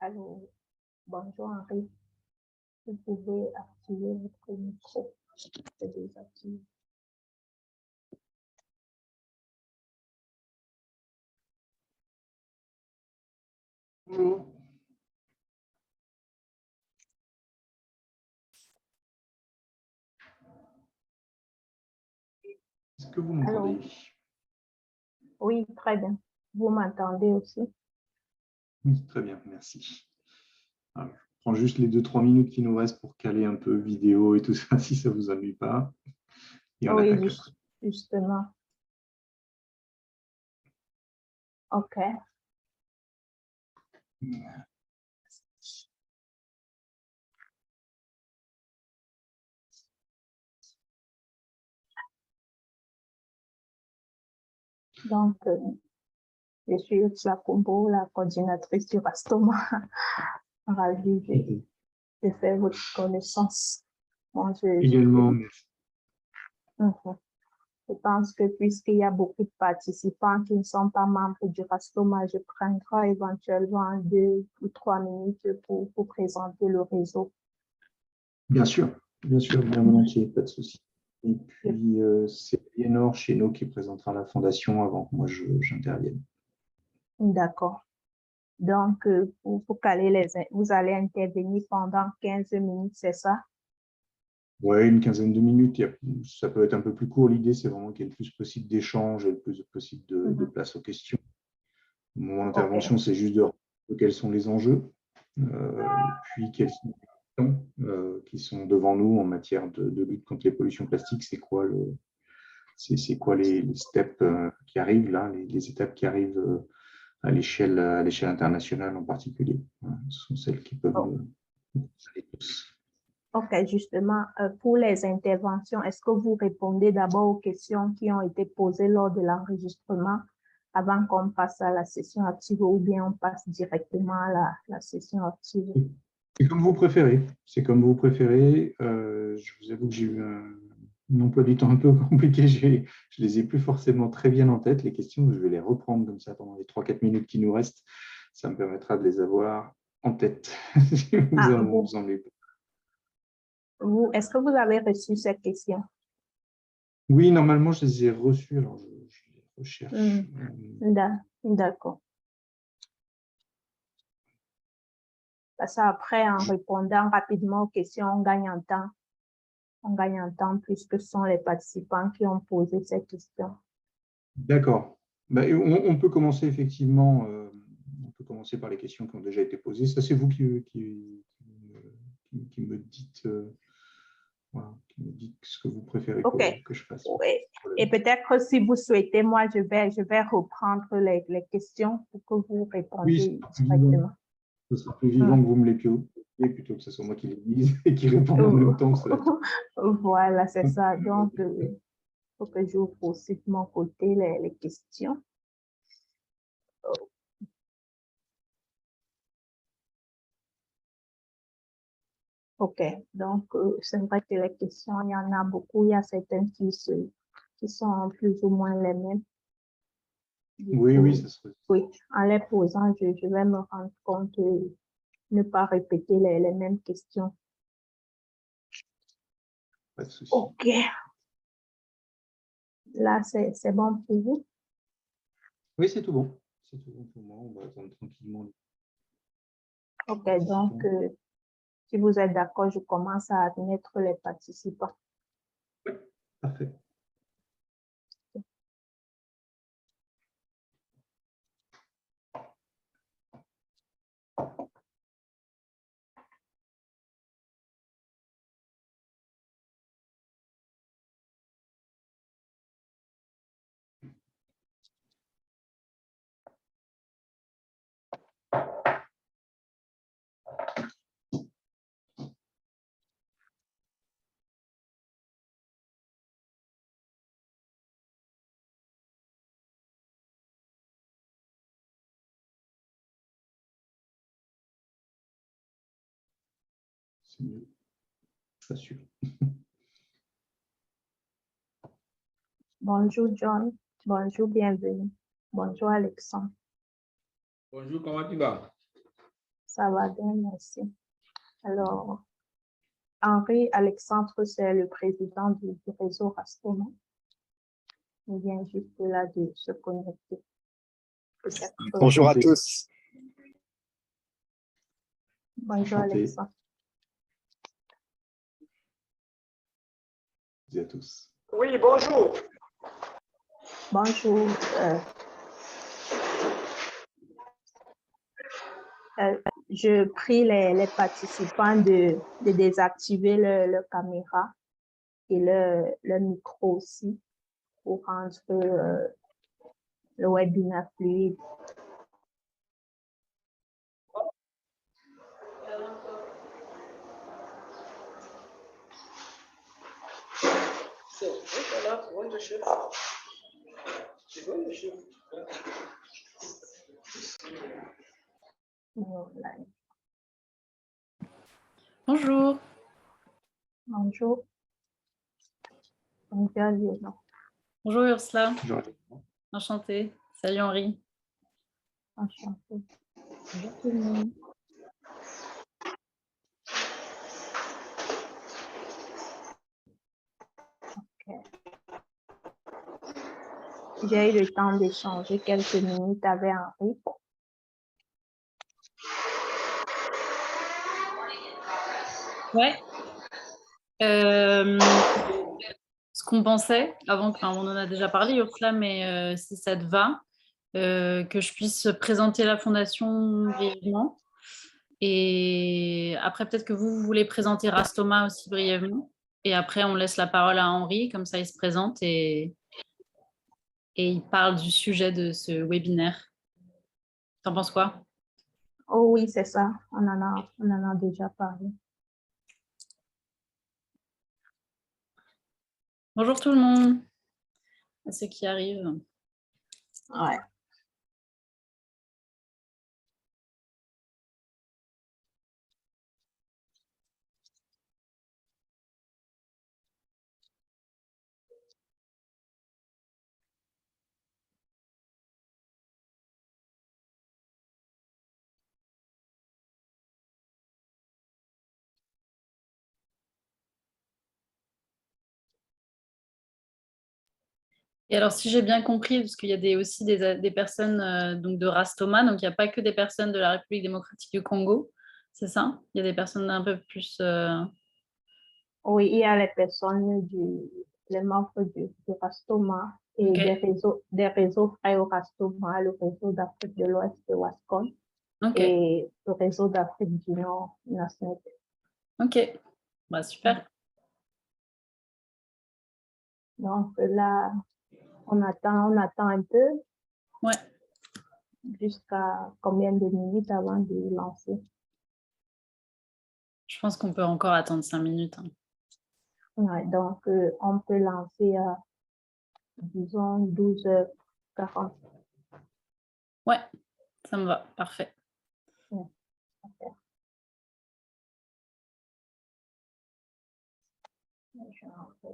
Allô, bonjour Henri. Vous pouvez activer votre micro. C'est désactivé. Bonjour. Est-ce que vous m'entendez? Oui, très bien. Vous m'entendez aussi? Oui, très bien, merci. Alors, je prends juste les 2-3 minutes qui nous restent pour caler un peu vidéo et tout ça, si ça ne vous ennuie pas. Et on Oui, attaque après. justement. OK. Donc, je suis Ursula Combo, la coordinatrice du Rastoma. Ravie de faire votre connaissance. Moi, Également, merci. Je pense que puisqu'il y a beaucoup de participants qui ne sont pas membres du Rastoma, je prendrai éventuellement 2 ou 3 minutes pour vous présenter le réseau. Bien sûr, bien volontiers, pas de souci. Et puis, c'est Léonore chez nous qui présentera la fondation avant que moi j'intervienne. D'accord. Donc, pour caler vous allez intervenir pendant 15 minutes, c'est ça? Oui, une quinzaine de minutes. Ça peut être un peu plus court. L'idée, c'est vraiment qu'il y ait le plus possible d'échanges et le plus possible de place aux questions. Mon intervention, c'est juste de rappeler quels sont les enjeux, puis quelles sont les questions qui sont devant nous en matière de lutte contre les pollutions plastiques. C'est quoi les steps qui arrivent là, les étapes qui arrivent à l'échelle internationale en particulier. Ce sont celles qui peuvent nous aller tous. OK, justement, pour les interventions, est-ce que vous répondez d'abord aux questions qui ont été posées lors de l'enregistrement avant qu'on passe à la session active ou bien on passe directement à la session active? C'est comme vous préférez. C'est comme vous préférez. Je vous avoue que j'ai eu un emploi du temps un peu compliqué. Je les ai plus forcément très bien en tête, les questions. Je vais les reprendre comme ça pendant les 3-4 minutes qui nous restent. Ça me permettra de les avoir en tête. Si vous en êtes. Est-ce que vous avez reçu cette question? Oui, normalement, je les ai reçues. Alors, je les recherche. D'accord. Parce qu'après, en répondant rapidement aux questions, on gagne en temps. On gagne en temps puisque ce sont les participants qui ont posé ces questions. D'accord. On peut commencer effectivement. On peut commencer par les questions qui ont déjà été posées. Ça, c'est vous qui me dites. Voilà, qui me dites ce que vous préférez que je fasse. Oui. Et peut-être si vous souhaitez, moi, je vais reprendre les questions pour que vous répondiez directement. Ce sera plus vivant que vous me les piez plutôt que ce soit moi qui les dise et qui réponde en même temps. Voilà, c'est ça. Donc, il faut que je vous aussi de mon côté les questions. OK, donc c'est vrai que les questions, il y en a beaucoup. Il y a certaines qui sont plus ou moins les mêmes. Oui, ça serait. Oui, en les posant, je vais me rendre compte de ne pas répéter les mêmes questions. Pas de souci. OK. Là, c'est bon pour vous? Oui, c'est tout bon. C'est tout bon pour moi. On va attendre tranquillement. OK, donc, si vous êtes d'accord, je commence à admettre les participants. Oui, parfait. C'est mieux. Pas sûr. Bonjour John. Bonjour, bienvenue. Bonjour Alexandre. Bonjour, comment tu vas? Ça va bien, merci. Alors, Henri Alexandre, c'est le président du réseau Rastoma. Il vient juste là de se connecter. Bonjour à tous. Bonjour Alexandre. Bonjour à tous. Oui, bonjour. Bonjour. Je prie les participants de désactiver le caméra et le micro aussi pour rendre le webinaire fluide. Bonjour. Bonjour. Bonjour Ursula. Bonjour. Enchantée. Salut Henri. Enchantée. Bonjour tout le monde. Okay. J'ai eu le temps d'échanger quelques minutes avec Henri. Ouais. Ce qu'on pensait, avant qu'on en a déjà parlé, Ursula, mais si ça te va, que je puisse présenter la fondation brièvement. Et après, peut-être que vous voulez présenter Rastoma aussi brièvement. Et après, on laisse la parole à Henri, comme ça il se présente et il parle du sujet de ce webinaire. T'en penses quoi? Oh oui, c'est ça. On en a déjà parlé. Bonjour tout le monde, à ceux qui arrivent. Ouais. Et alors, si j'ai bien compris, parce qu'il y a aussi des personnes donc de Rastoma, donc il n'y a pas que des personnes de la République démocratique du Congo, c'est ça? Il y a des personnes un peu plus... Oui, il y a les personnes les membres du Rastoma et Okay. des réseaux frères Rastoma, le réseau d'Afrique de l'Ouest de Wascon et le réseau d'Afrique du Nord, NASNET. Ok, bah, super. Donc là, on attend un peu. Ouais. Jusqu'à combien de minutes avant de lancer? Je pense qu'on peut encore attendre 5 minutes. Hein. Ouais, donc, on peut lancer à, disons, 12h40. Ouais, ça me va, parfait. Ouais, parfait. Je vais lancer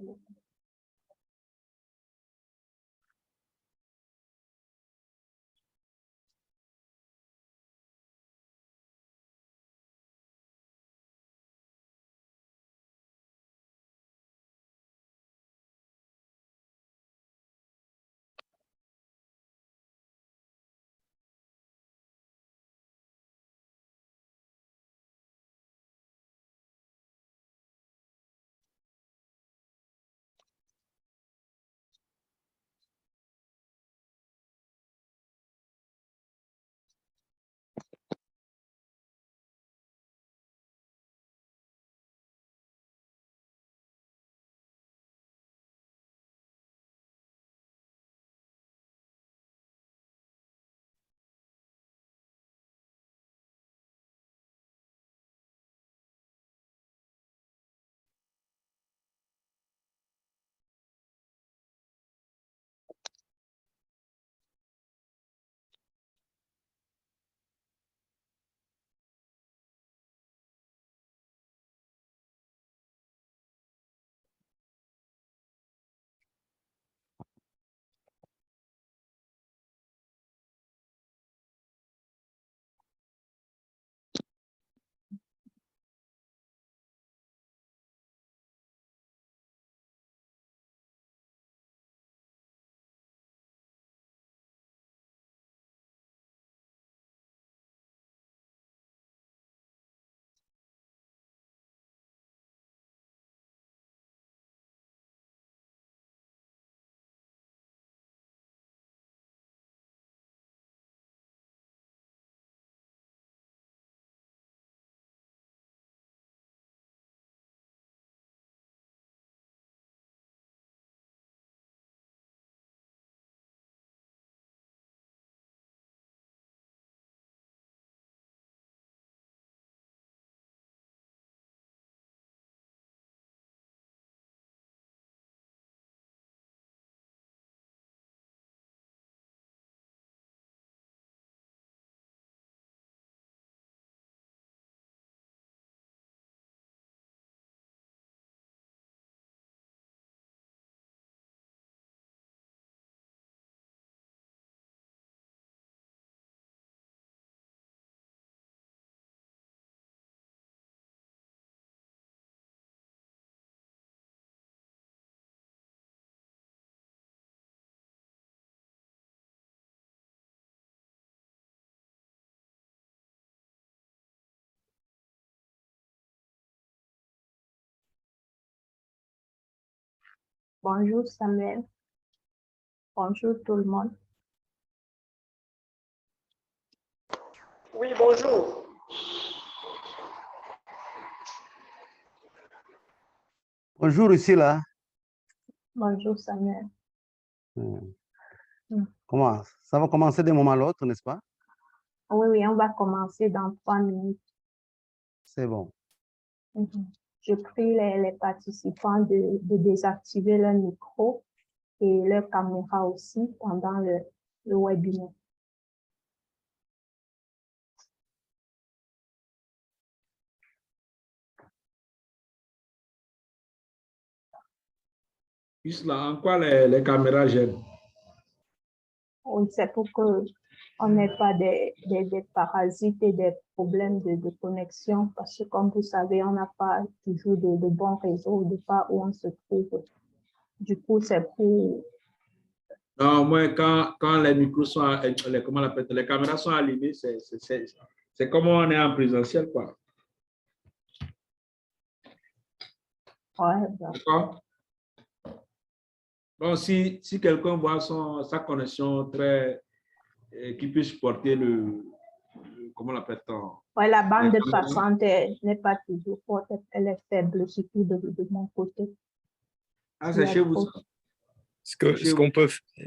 Bonjour Samuel. Bonjour tout le monde. Oui, bonjour. Bonjour, ici là. Bonjour Samuel. Comment? Ça va commencer d'un moment à l'autre, n'est-ce pas? Oui, oui, on va commencer dans 3 minutes. C'est bon. Je prie les participants de désactiver leur micro et leur caméra aussi pendant le webinaire. En quoi les caméras gênent? Oui, c'est pour qu'on n'ait pas des parasites et des problèmes de connexion parce que, comme vous savez, on n'a pas toujours de bons réseaux de part où on se trouve. Du coup, c'est pour... Non, moi, quand les micros sont, les caméras sont allumées, c'est comme on est en présentiel, quoi. Ouais, d'accord. Donc, si quelqu'un voit sa connexion qui peut supporter comment on l'appelle-t-on? Ouais, la bande passante n'est pas toujours forte, elle est faible, surtout de mon côté. Ah, c'est chez vous.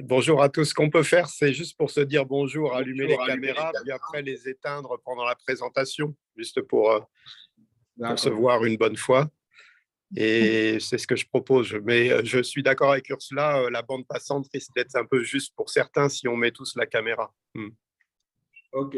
Bonjour à tous. Ce qu'on peut faire, c'est juste pour se dire bonjour, allumer les caméras, puis après les éteindre pendant la présentation, juste pour se voir une bonne fois. Et c'est ce que je propose. Mais je suis d'accord avec Ursula, la bande passante risque d'être un peu juste pour certains si on met tous la caméra. OK.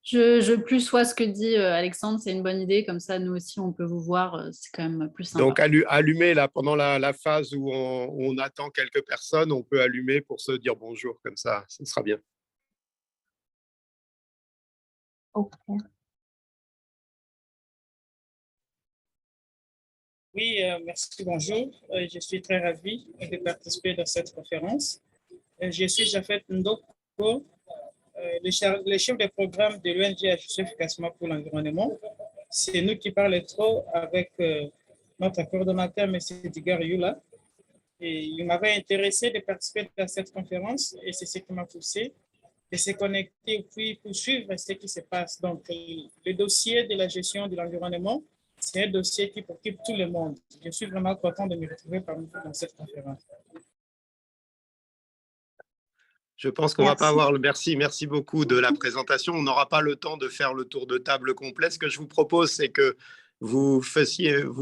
Je plus sois ce que dit Alexandre, c'est une bonne idée. Comme ça, nous aussi, on peut vous voir. C'est quand même plus sympa. Donc, allumer là, pendant la phase où on attend quelques personnes, on peut allumer pour se dire bonjour. Comme ça, ce sera bien. OK. Oui, merci, bonjour. Je suis très ravi de participer dans cette conférence. Je suis Jafet Ndoko, le chef de programme de l'ONG Agissons efficacement pour l'environnement. C'est nous qui parlons trop avec notre coordonnateur, M. Edgar Yula. Et il m'avait intéressé de participer à cette conférence et c'est ce qui m'a poussé de se connecter et puis poursuivre ce qui se passe. Donc, le dossier de la gestion de l'environnement, c'est un dossier qui préoccupe tout le monde. Je suis vraiment content de me retrouver parmi vous dans cette conférence. Je pense qu'on ne va pas avoir le merci beaucoup de la présentation. On n'aura pas le temps de faire le tour de table complet. Ce que je vous propose, c'est que vous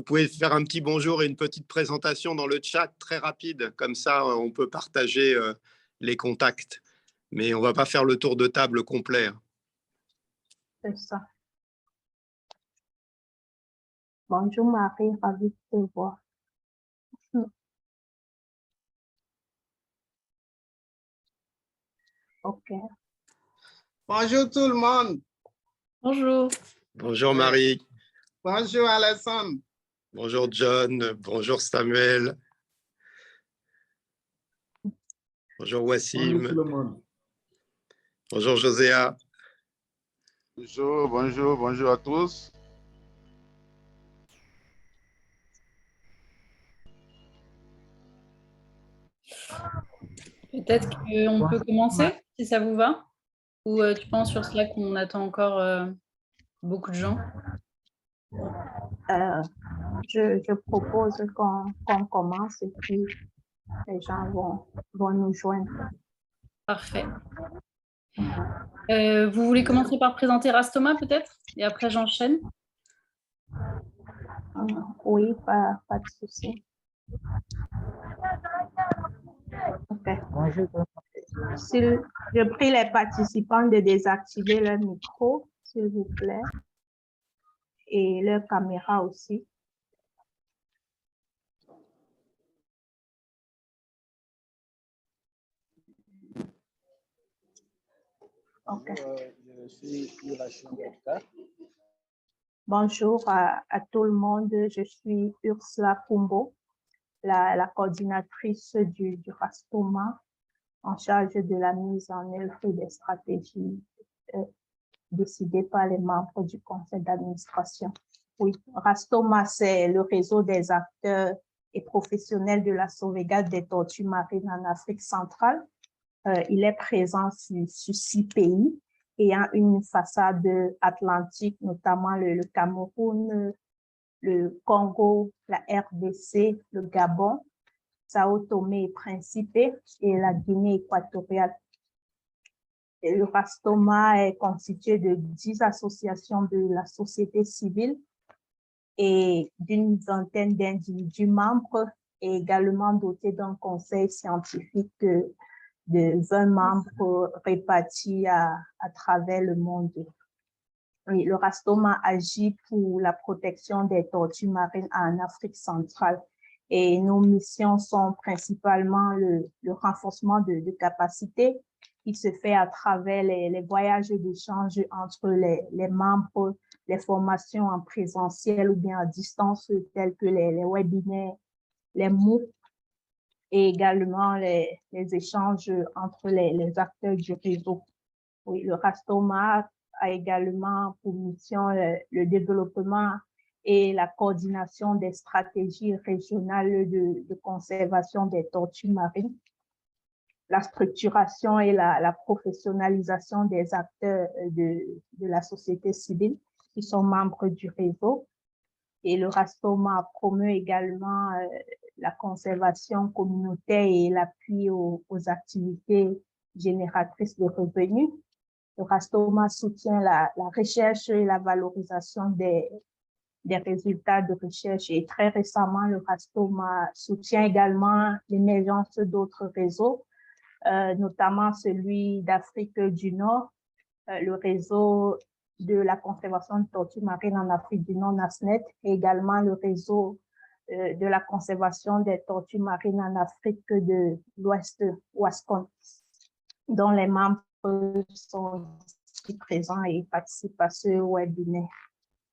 pouvez faire un petit bonjour et une petite présentation dans le chat très rapide. Comme ça, on peut partager les contacts. Mais on ne va pas faire le tour de table complet. C'est ça. Bonjour Marie, ravi de te voir. OK. Bonjour tout le monde. Bonjour. Bonjour Marie. Bonjour Alessandre. Bonjour John. Bonjour Samuel. Bonjour Wassim. Bonjour tout le monde. Bonjour Joséa. Bonjour à tous. Peut-être qu'on peut commencer, si ça vous va. Ou tu penses sur Slack qu'on attend encore beaucoup de gens? Je propose qu'on commence et puis les gens vont nous joindre. Parfait. Vous voulez commencer par présenter Rastoma peut-être? Et après j'enchaîne? Oui, pas de souci. Okay. Je prie les participants de désactiver leur micro, s'il vous plaît, et leur caméra aussi. Okay. Bonjour à tout le monde, je suis Ursula Kumbo, la coordinatrice du Rastoma, en charge de la mise en œuvre des stratégies décidées par les membres du conseil d'administration. Oui, Rastoma, c'est le réseau des acteurs et professionnel de la sauvegarde des tortues marines en Afrique centrale. Il est présent sur 6 pays ayant une façade atlantique, notamment le Cameroun, le Congo, la RDC, le Gabon, Sao Tomé et Principe et la Guinée équatoriale. Et le Rastoma est constitué de 10 associations de la société civile et d'une vingtaine d'individus membres et également doté d'un conseil scientifique de 20 membres répartis à travers le monde. Oui, le Rastoma agit pour la protection des tortues marines en Afrique centrale et nos missions sont principalement le renforcement de capacités qui se fait à travers les voyages d'échange entre les membres, les formations en présentiel ou bien à distance telles que les webinaires, les MOOC et également les échanges entre les acteurs du réseau. Oui, le Rastoma a également pour mission le développement et la coordination des stratégies régionales de conservation des tortues marines, la structuration et la professionnalisation des acteurs de la société civile qui sont membres du réseau. Et le Rastoma promeut également la conservation communautaire et l'appui aux activités génératrices de revenus. Le Rastoma soutient la recherche et la valorisation des résultats de recherche et très récemment, le Rastoma soutient également l'émergence d'autres réseaux, notamment celui d'Afrique du Nord, le réseau de la conservation de tortues marines en Afrique du Nord, NASNET, et également le réseau de la conservation des tortues marines en Afrique de l'Ouest, WASCON, dont les membres sont ici présents et participent à ce webinaire.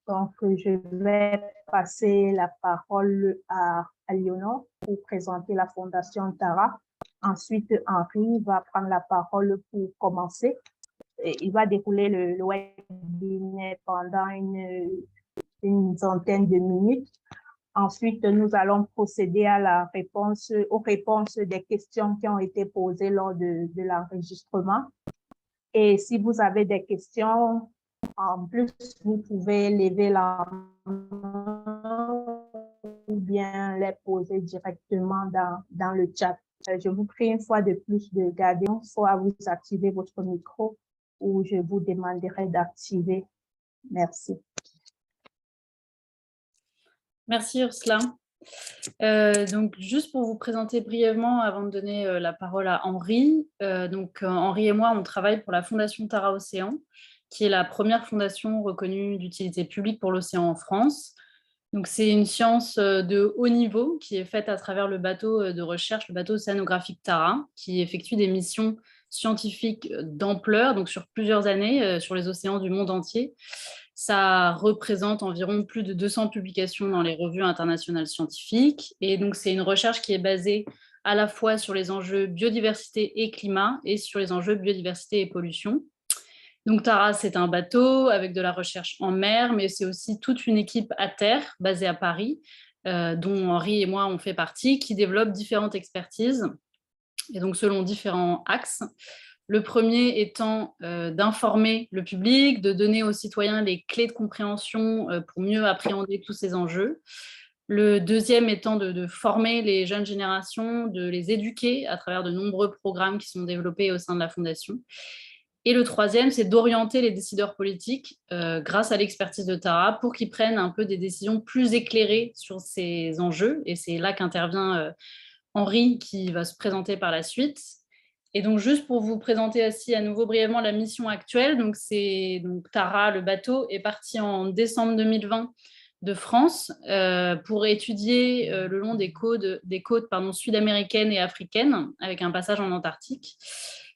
Donc, je vais passer la parole à Léonore pour présenter la Fondation Tara. Ensuite, Henri va prendre la parole pour commencer. Et il va dérouler le webinaire pendant une vingtaine de minutes. Ensuite, nous allons procéder à aux réponses des questions qui ont été posées lors de l'enregistrement. Et si vous avez des questions, en plus, vous pouvez lever la main ou bien les poser directement dans le chat. Je vous prie une fois de plus de garder soit vous activer votre micro ou je vous demanderai d'activer. Merci. Merci Ursula. Donc, juste pour vous présenter brièvement, avant de donner la parole à Henri. Henri et moi, on travaille pour la Fondation Tara Océan, qui est la première fondation reconnue d'utilité publique pour l'océan en France. Donc, c'est une science de haut niveau qui est faite à travers le bateau de recherche, le bateau océanographique Tara, qui effectue des missions scientifiques d'ampleur, donc sur plusieurs années, sur les océans du monde entier. Ça représente environ plus de 200 publications dans les revues internationales scientifiques. Et donc, c'est une recherche qui est basée à la fois sur les enjeux biodiversité et climat et sur les enjeux biodiversité et pollution. Donc, Tara, c'est un bateau avec de la recherche en mer, mais c'est aussi toute une équipe à terre basée à Paris, dont Henri et moi on fait partie, qui développe différentes expertises, et donc selon différents axes. Le premier étant d'informer le public, de donner aux citoyens les clés de compréhension pour mieux appréhender tous ces enjeux. Le deuxième étant de former les jeunes générations, de les éduquer à travers de nombreux programmes qui sont développés au sein de la Fondation. Et le troisième, c'est d'orienter les décideurs politiques grâce à l'expertise de Tara pour qu'ils prennent un peu des décisions plus éclairées sur ces enjeux. Et c'est là qu'intervient Henri qui va se présenter par la suite. Et donc, juste pour vous présenter aussi à nouveau brièvement la mission actuelle, donc Tara, le bateau, est parti en décembre 2020 de France pour étudier le long des côtes sud-américaines et africaines, avec un passage en Antarctique,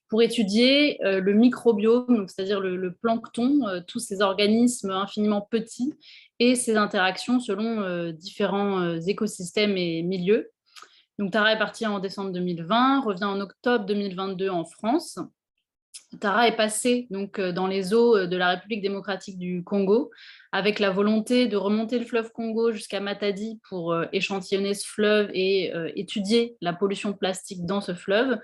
pour étudier le microbiome, c'est-à-dire le plancton, tous ces organismes infiniment petits et ces interactions selon différents écosystèmes et milieux. Donc, Tara est partie en décembre 2020, revient en octobre 2022 en France. Tara est passé donc, dans les eaux de la République démocratique du Congo avec la volonté de remonter le fleuve Congo jusqu'à Matadi pour échantillonner ce fleuve et étudier la pollution plastique dans ce fleuve.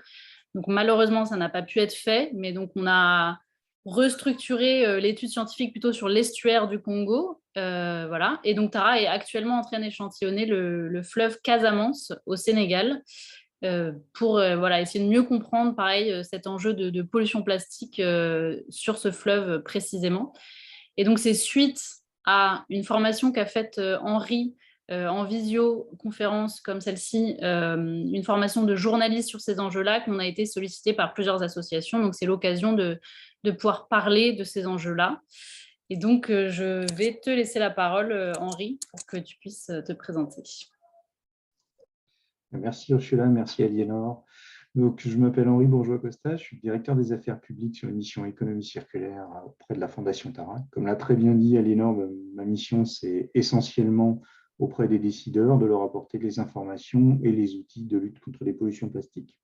Donc malheureusement, ça n'a pas pu être fait, mais donc on a restructuré l'étude scientifique plutôt sur l'estuaire du Congo. Voilà. Et donc Tara est actuellement en train d'échantillonner le fleuve Casamance au Sénégal. Pour voilà, essayer de mieux comprendre, pareil, cet enjeu de pollution plastique sur ce fleuve précisément. Et donc, c'est suite à une formation qu'a faite Henri en visioconférence comme celle-ci, une formation de journaliste sur ces enjeux-là, qu'on a été sollicité par plusieurs associations. Donc, c'est l'occasion de pouvoir parler de ces enjeux-là. Et donc, je vais te laisser la parole, Henri, pour que tu puisses te présenter. Merci Ursula, merci Aliénor. Donc, je m'appelle Henri Bourgeois-Costa, je suis directeur des affaires publiques sur une mission économie circulaire auprès de la Fondation Tara. Comme l'a très bien dit Aliénor, ma mission, c'est essentiellement auprès des décideurs de leur apporter les informations et les outils de lutte contre les pollutions plastiques.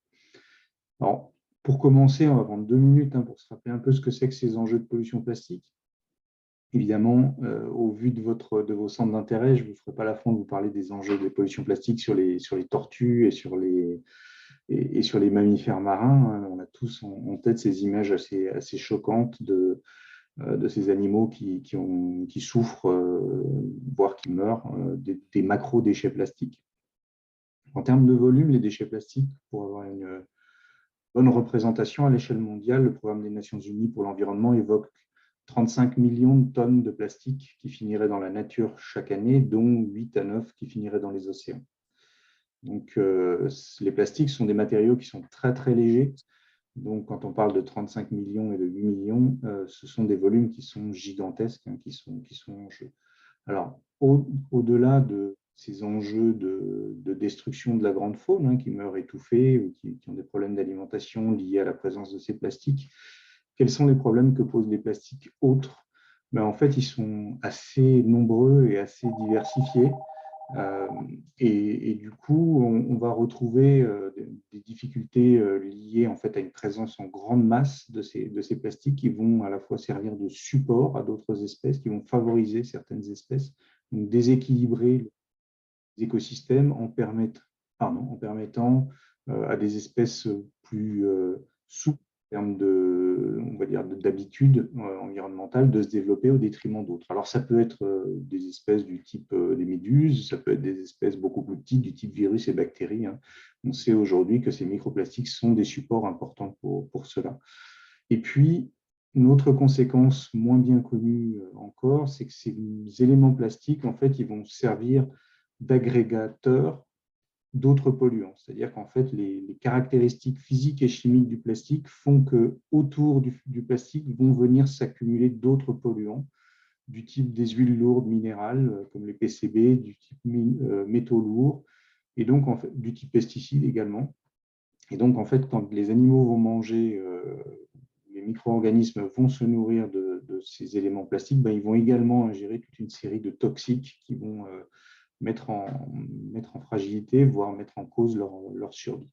Alors, pour commencer, on va prendre 2 minutes pour se rappeler un peu ce que c'est que ces enjeux de pollution plastique. Évidemment, au vu de vos centres d'intérêt, je ne vous ferai pas l'affront de vous parler des enjeux de pollution plastique sur les tortues et sur les mammifères marins. On a tous en tête ces images assez choquantes de ces animaux qui souffrent, voire qui meurent, des macro-déchets plastiques. En termes de volume, les déchets plastiques, pour avoir une bonne représentation à l'échelle mondiale, le Programme des Nations Unies pour l'environnement évoque 35 millions de tonnes de plastique qui finiraient dans la nature chaque année, dont 8 à 9 qui finiraient dans les océans. Donc, les plastiques sont des matériaux qui sont très, très légers. Donc, quand on parle de 35 millions et de 8 millions, ce sont des volumes qui sont gigantesques, qui sont en jeu. Alors, au-delà de ces enjeux de destruction de la grande faune, qui meurt étouffée ou qui ont des problèmes d'alimentation liés à la présence de ces plastiques, quels sont les problèmes que posent les plastiques autres? En fait, ils sont assez nombreux et assez diversifiés. Et du coup, on va retrouver des difficultés liées en fait à une présence en grande masse de ces plastiques qui vont à la fois servir de support à d'autres espèces, qui vont favoriser certaines espèces, donc déséquilibrer les écosystèmes en permettant à des espèces plus souples en termes d'habitude environnementale de se développer au détriment d'autres. Alors, ça peut être des espèces du type des méduses, ça peut être des espèces beaucoup plus petites du type virus et bactéries. On sait aujourd'hui que ces microplastiques sont des supports importants pour cela. Et puis, une autre conséquence moins bien connue encore, c'est que ces éléments plastiques, en fait, ils vont servir d'agrégateurs d'autres polluants. C'est-à-dire qu'en fait, les caractéristiques physiques et chimiques du plastique font qu'autour du plastique vont venir s'accumuler d'autres polluants du type des huiles lourdes minérales, comme les PCB, du type métaux lourds, et donc en fait, du type pesticides également. Et donc, en fait, quand les animaux vont manger, les micro-organismes vont se nourrir de ces éléments plastiques, ils vont également ingérer toute une série de toxiques qui vont mettre en fragilité, voire mettre en cause leur survie.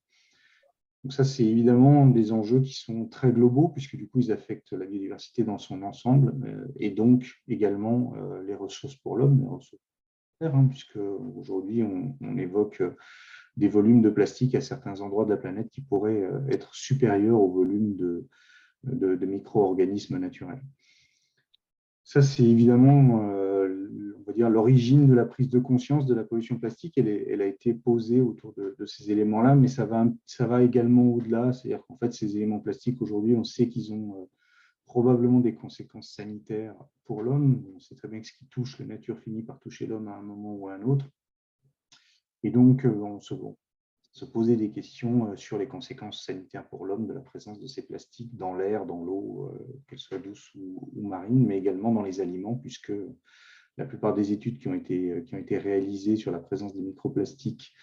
Donc ça, c'est évidemment des enjeux qui sont très globaux, puisque du coup, ils affectent la biodiversité dans son ensemble, et donc également les ressources pour l'homme, les ressources pour la Terre, puisque aujourd'hui, on évoque des volumes de plastique à certains endroits de la planète qui pourraient être supérieurs au volume de micro-organismes naturels. Ça, c'est évidemment, on va dire, l'origine de la prise de conscience de la pollution plastique. Elle a été posée autour de ces éléments-là, mais ça va également au-delà. C'est-à-dire qu'en fait, ces éléments plastiques, aujourd'hui, on sait qu'ils ont probablement des conséquences sanitaires pour l'homme. On sait très bien que ce qui touche la nature finit par toucher l'homme à un moment ou à un autre. Et donc, on se poser des questions sur les conséquences sanitaires pour l'homme de la présence de ces plastiques dans l'air, dans l'eau, qu'elles soient douces ou marines, mais également dans les aliments, puisque la plupart des études qui ont été réalisées sur la présence des microplastiques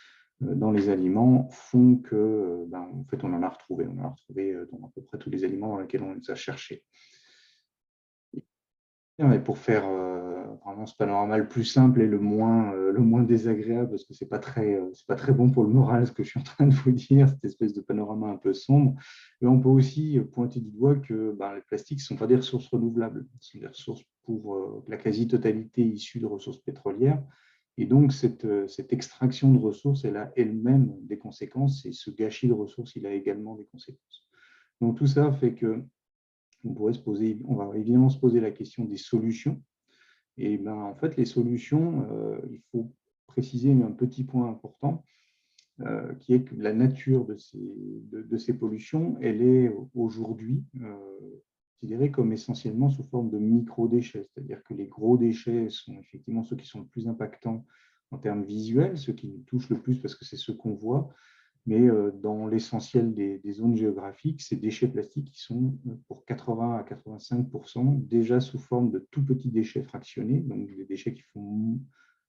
dans les aliments font que, en fait, on en a retrouvé. On en a retrouvé dans à peu près tous les aliments dans lesquels on les a cherchés. Et pour vraiment ce panorama le plus simple et le moins désagréable, parce que c'est pas très bon pour le moral ce que je suis en train de vous dire, cette espèce de panorama un peu sombre. Mais on peut aussi pointer du doigt que les plastiques ne sont pas des ressources renouvelables, ce sont des ressources pour la quasi-totalité issues de ressources pétrolières. Et donc, cette extraction de ressources, elle a elle-même des conséquences, et ce gâchis de ressources, il a également des conséquences. Donc, tout ça fait que on va évidemment se poser la question des solutions. Et en fait, les solutions, il faut préciser un petit point important, qui est que la nature de ces pollutions, elle est aujourd'hui considérée comme essentiellement sous forme de micro-déchets, c'est-à-dire que les gros déchets sont effectivement ceux qui sont le plus impactants en termes visuels, ceux qui nous touchent le plus parce que c'est ceux qu'on voit, mais dans l'essentiel des zones géographiques, ces déchets plastiques qui sont pour 80 à 85% déjà sous forme de tout petits déchets fractionnés, donc des déchets qui font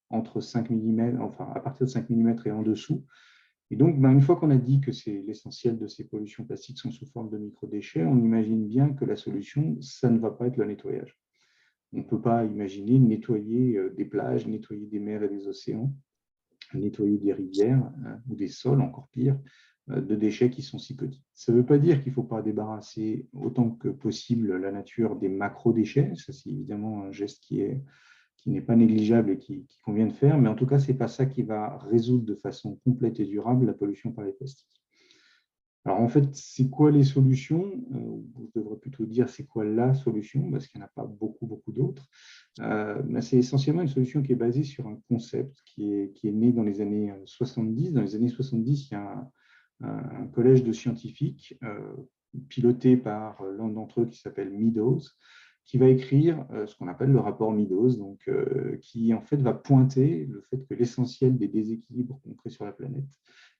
entre 5 mm, enfin à partir de 5 mm et en dessous. Et donc, une fois qu'on a dit que c'est l'essentiel de ces pollutions plastiques sont sous forme de microdéchets, on imagine bien que la solution, ça ne va pas être le nettoyage. On ne peut pas imaginer nettoyer des plages, nettoyer des mers et des océans, nettoyer des rivières ou des sols, encore pire, de déchets qui sont si petits. Ça ne veut pas dire qu'il ne faut pas débarrasser autant que possible la nature des macro-déchets. Ça, c'est évidemment un geste qui n'est pas négligeable et qui convient de faire, mais en tout cas, ce n'est pas ça qui va résoudre de façon complète et durable la pollution par les plastiques. Alors en fait, c'est quoi les solutions? Je devrais plutôt dire c'est quoi la solution, parce qu'il n'y en a pas beaucoup d'autres. C'est essentiellement une solution qui est basée sur un concept qui est né dans les années 70. Dans les années 70, il y a un collège de scientifiques piloté par l'un d'entre eux qui s'appelle Meadows, qui va écrire ce qu'on appelle le rapport Meadows, donc, qui en fait va pointer le fait que l'essentiel des déséquilibres qu'on crée sur la planète,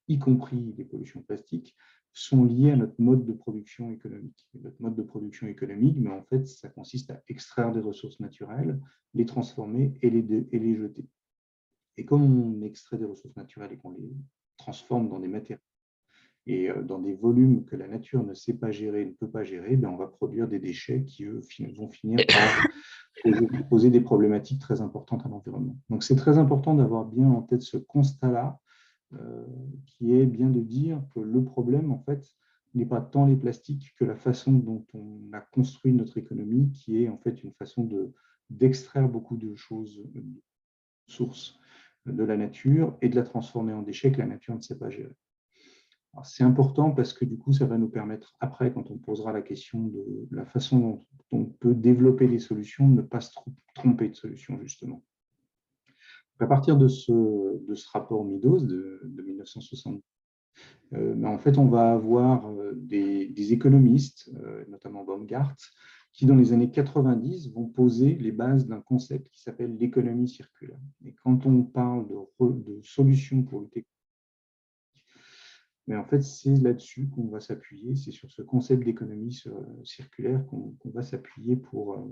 y compris les pollutions plastiques, sont liés à notre mode de production économique. Et notre mode de production économique, mais en fait, ça consiste à extraire des ressources naturelles, les transformer et les jeter. Et comme on extrait des ressources naturelles et qu'on les transforme dans des matériaux et dans des volumes que la nature ne sait pas gérer, ne peut pas gérer, on va produire des déchets qui, eux, vont finir par poser des problématiques très importantes à l'environnement. Donc, c'est très important d'avoir bien en tête ce constat-là, qui est bien de dire que le problème, en fait, n'est pas tant les plastiques que la façon dont on a construit notre économie, qui est en fait une façon d'extraire beaucoup de choses, de sources de la nature et de la transformer en déchets que la nature ne sait pas gérer. C'est important parce que du coup, ça va nous permettre, après, quand on posera la question de la façon dont on peut développer des solutions, de ne pas se tromper de solution, justement. À partir de ce rapport Meadows de 1960, en fait, on va avoir des économistes, notamment Baumgart, qui, dans les années 90, vont poser les bases d'un concept qui s'appelle l'économie circulaire. Et quand on parle de solutions pour lutter, mais en fait, c'est là-dessus qu'on va s'appuyer, c'est sur ce concept d'économie circulaire qu'on va s'appuyer pour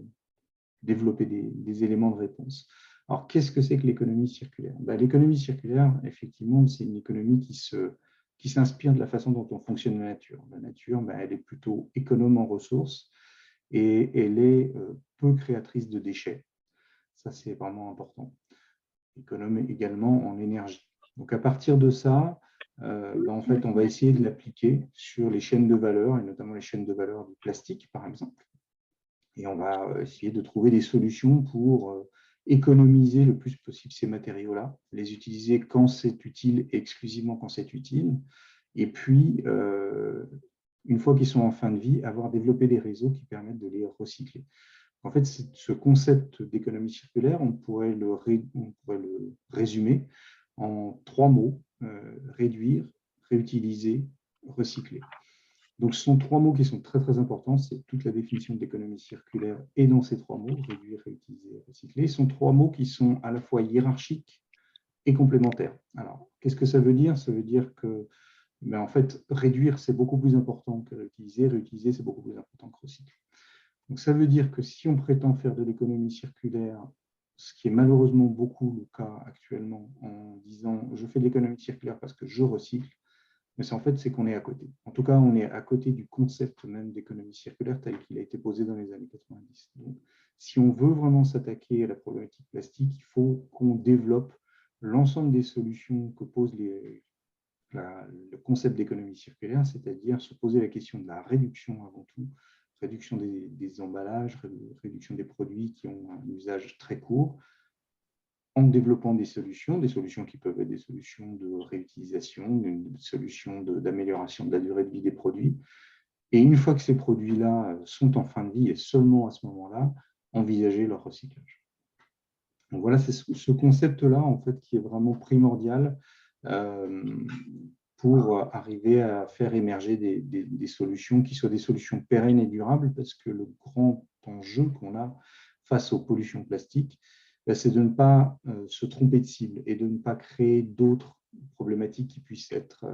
développer des éléments de réponse. Alors, qu'est-ce que c'est que l'économie circulaire? L'économie circulaire, effectivement, c'est une économie qui s'inspire de la façon dont on fonctionne la nature. La nature, elle est plutôt économe en ressources et elle est peu créatrice de déchets. Ça, c'est vraiment important. Économe également en énergie. Donc, à partir de ça, en fait, on va essayer de l'appliquer sur les chaînes de valeur, et notamment les chaînes de valeur du plastique, par exemple. Et on va essayer de trouver des solutions pour économiser le plus possible ces matériaux-là, les utiliser quand c'est utile et exclusivement quand c'est utile. Et puis, une fois qu'ils sont en fin de vie, avoir développé des réseaux qui permettent de les recycler. En fait, ce concept d'économie circulaire, on pourrait le résumer en 3 mots: réduire, réutiliser, recycler. Donc, ce sont 3 mots qui sont très, très importants. C'est toute la définition de l'économie circulaire et dans ces 3 mots, réduire, réutiliser, recycler. Ce sont 3 mots qui sont à la fois hiérarchiques et complémentaires. Alors, qu'est-ce que ça veut dire? Ça veut dire que, en fait, réduire, c'est beaucoup plus important que réutiliser, c'est beaucoup plus important que recycler. Donc, ça veut dire que si on prétend faire de l'économie circulaire, ce qui est malheureusement beaucoup le cas actuellement, en disant « je fais de l'économie circulaire parce que je recycle », mais en fait, c'est qu'on est à côté. En tout cas, on est à côté du concept même d'économie circulaire tel qu'il a été posé dans les années 90. Donc, si on veut vraiment s'attaquer à la problématique plastique, il faut qu'on développe l'ensemble des solutions que pose le concept d'économie circulaire, c'est-à-dire se poser la question de la réduction avant tout, réduction des emballages, réduction des produits qui ont un usage très court, en développant des solutions qui peuvent être des solutions de réutilisation, des solutions d'amélioration de la durée de vie des produits. Et une fois que ces produits-là sont en fin de vie, et seulement à ce moment-là, envisager leur recyclage. Donc voilà, c'est ce concept-là en fait qui est vraiment primordial pour arriver à faire émerger des solutions qui soient des solutions pérennes et durables, parce que le grand enjeu qu'on a face aux pollutions plastiques, c'est de ne pas se tromper de cible et de ne pas créer d'autres problématiques qui puissent être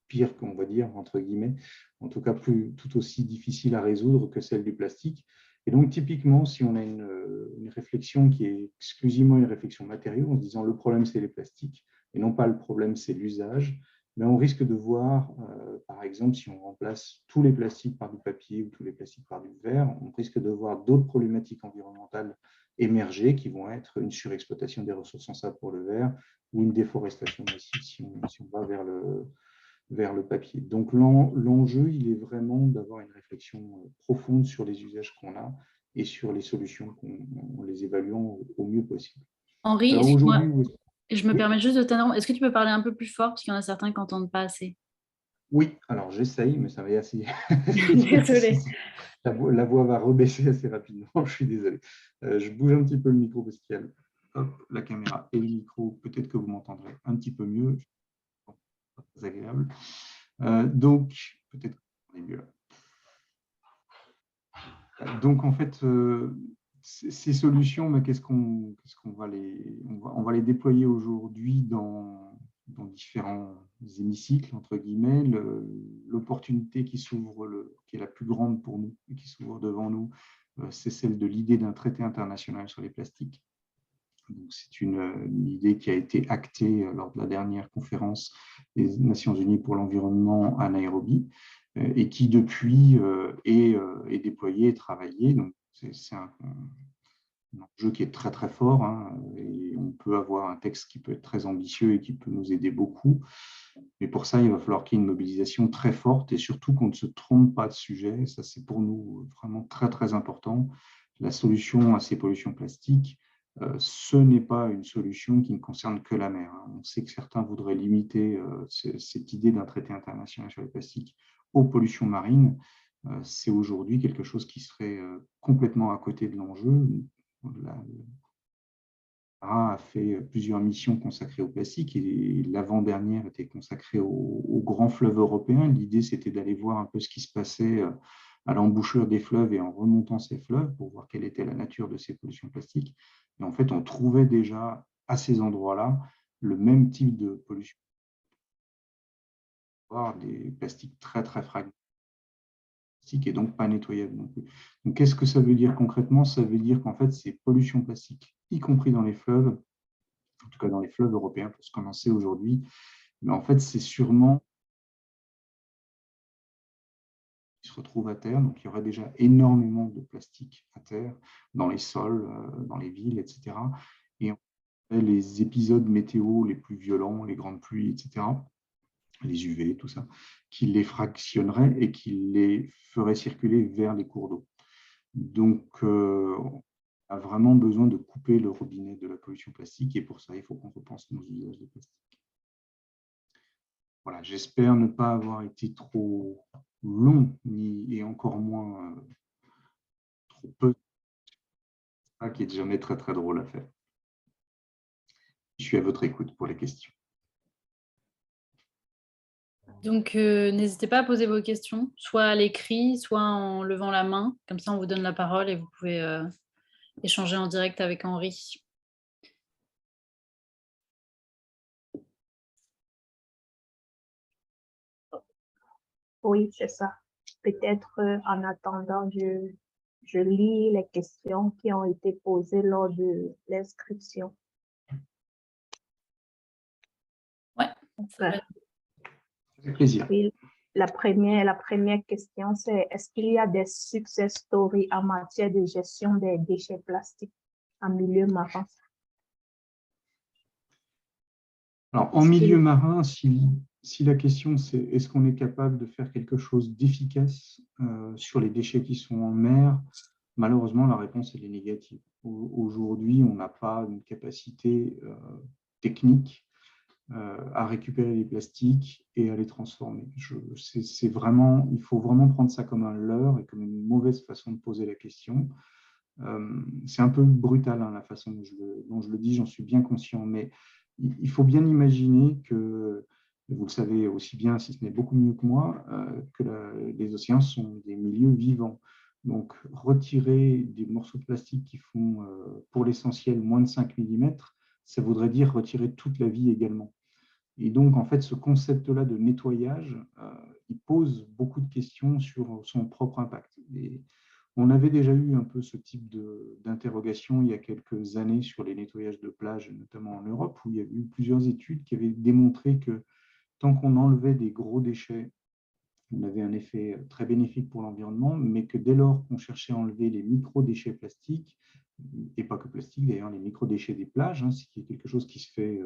pires, qu'on va dire, entre guillemets, en tout cas tout aussi difficiles à résoudre que celle du plastique. Et donc, typiquement, si on a une réflexion qui est exclusivement une réflexion matériaux, en se disant le problème, c'est les plastiques, et non pas le problème, c'est l'usage, mais on risque de voir, par exemple, si on remplace tous les plastiques par du papier ou tous les plastiques par du verre, on risque de voir d'autres problématiques environnementales émerger qui vont être une surexploitation des ressources en sable pour le verre ou une déforestation massive si on va vers le papier. Donc l'enjeu, il est vraiment d'avoir une réflexion profonde sur les usages qu'on a et sur les solutions en les évaluant au mieux possible. Henri, Alors aujourd'hui, je me permets juste de t'interrompre. Est-ce que tu peux parler un peu plus fort parce qu'il y en a certains qui n'entendent pas assez? Oui, alors j'essaye, mais ça va être assez. Désolée. La voix va rebaisser assez rapidement, je suis désolé. Je bouge un petit peu le micro parce qu'il y a la caméra et le micro. Peut-être que vous m'entendrez un petit peu mieux. Pas très agréable. Donc, peut-être qu'on est mieux là. Donc, en fait, ces solutions, qu'est-ce qu'on va on va les déployer aujourd'hui dans différents hémicycles, entre guillemets. L'opportunité qui s'ouvre, qui est la plus grande pour nous et qui s'ouvre devant nous, c'est celle de l'idée d'un traité international sur les plastiques. C'est une idée qui a été actée lors de la dernière conférence des Nations Unies pour l'environnement à Nairobi et qui depuis est déployée et travaillée. Donc c'est un enjeu qui est très très fort, hein, et on peut avoir un texte qui peut être très ambitieux et qui peut nous aider beaucoup. Mais pour ça, il va falloir qu'il y ait une mobilisation très forte et surtout qu'on ne se trompe pas de sujet. Ça, c'est pour nous vraiment très très important. La solution à ces pollutions plastiques, ce n'est pas une solution qui ne concerne que la mer. On sait que certains voudraient limiter cette idée d'un traité international sur les plastiques aux pollutions marines. C'est aujourd'hui quelque chose qui serait complètement à côté de l'enjeu. A fait plusieurs missions consacrées au plastique et l'avant-dernière était consacrée aux grands fleuves européens. L'idée, c'était d'aller voir un peu ce qui se passait à l'embouchure des fleuves et en remontant ces fleuves pour voir quelle était la nature de ces pollutions plastiques. Et en fait, on trouvait déjà à ces endroits-là le même type de pollution. Des plastiques très, très fragmentés et donc pas nettoyables non plus. Donc, qu'est-ce que ça veut dire concrètement? Ça veut dire qu'en fait, ces pollutions plastiques, y compris dans les fleuves, en tout cas dans les fleuves européens pour ce qu'on en sait aujourd'hui, mais en fait, c'est sûrement qui se retrouvent à terre. Donc, il y aurait déjà énormément de plastique à terre, dans les sols, dans les villes, etc. Et les épisodes météo les plus violents, les grandes pluies, etc., les UV, tout ça, qui les fractionneraient et qui les feraient circuler vers les cours d'eau. Donc, on a vraiment besoin de couper le robinet de la pollution plastique et pour ça, il faut qu'on repense nos usages de plastique. Voilà, j'espère ne pas avoir été trop long et encore moins trop peu. C'est ça qui est jamais très, très drôle à faire. Je suis à votre écoute pour les questions. Donc, n'hésitez pas à poser vos questions, soit à l'écrit, soit en levant la main. Comme ça, on vous donne la parole et vous pouvez échanger en direct avec Henri. Oui, c'est ça. Peut-être en attendant, je lis les questions qui ont été posées lors de l'inscription. Ouais, ça va. Avec plaisir. Oui, la première question, c'est est-ce qu'il y a des success stories en matière de gestion des déchets plastiques en milieu marin? Alors, en milieu marin, si la question c'est est-ce qu'on est capable de faire quelque chose d'efficace sur les déchets qui sont en mer, malheureusement, la réponse elle est négative. Aujourd'hui, on n'a pas une capacité technique à récupérer les plastiques et à les transformer. Il faut vraiment prendre ça comme un leurre et comme une mauvaise façon de poser la question. C'est un peu brutal la façon dont je le dis, j'en suis bien conscient, mais il faut bien imaginer que, vous le savez aussi bien, si ce n'est beaucoup mieux que moi, que les océans sont des milieux vivants. Donc, retirer des morceaux de plastique qui font, pour l'essentiel, moins de 5 mm, ça voudrait dire retirer toute la vie également. Et donc, en fait, ce concept-là de nettoyage, il pose beaucoup de questions sur son propre impact. Et on avait déjà eu un peu ce type d'interrogation il y a quelques années sur les nettoyages de plages, notamment en Europe, où il y a eu plusieurs études qui avaient démontré que tant qu'on enlevait des gros déchets, on avait un effet très bénéfique pour l'environnement, mais que dès lors qu'on cherchait à enlever les micro-déchets plastiques, et pas que plastiques d'ailleurs, les micro-déchets des plages, ce qui est quelque chose qui se fait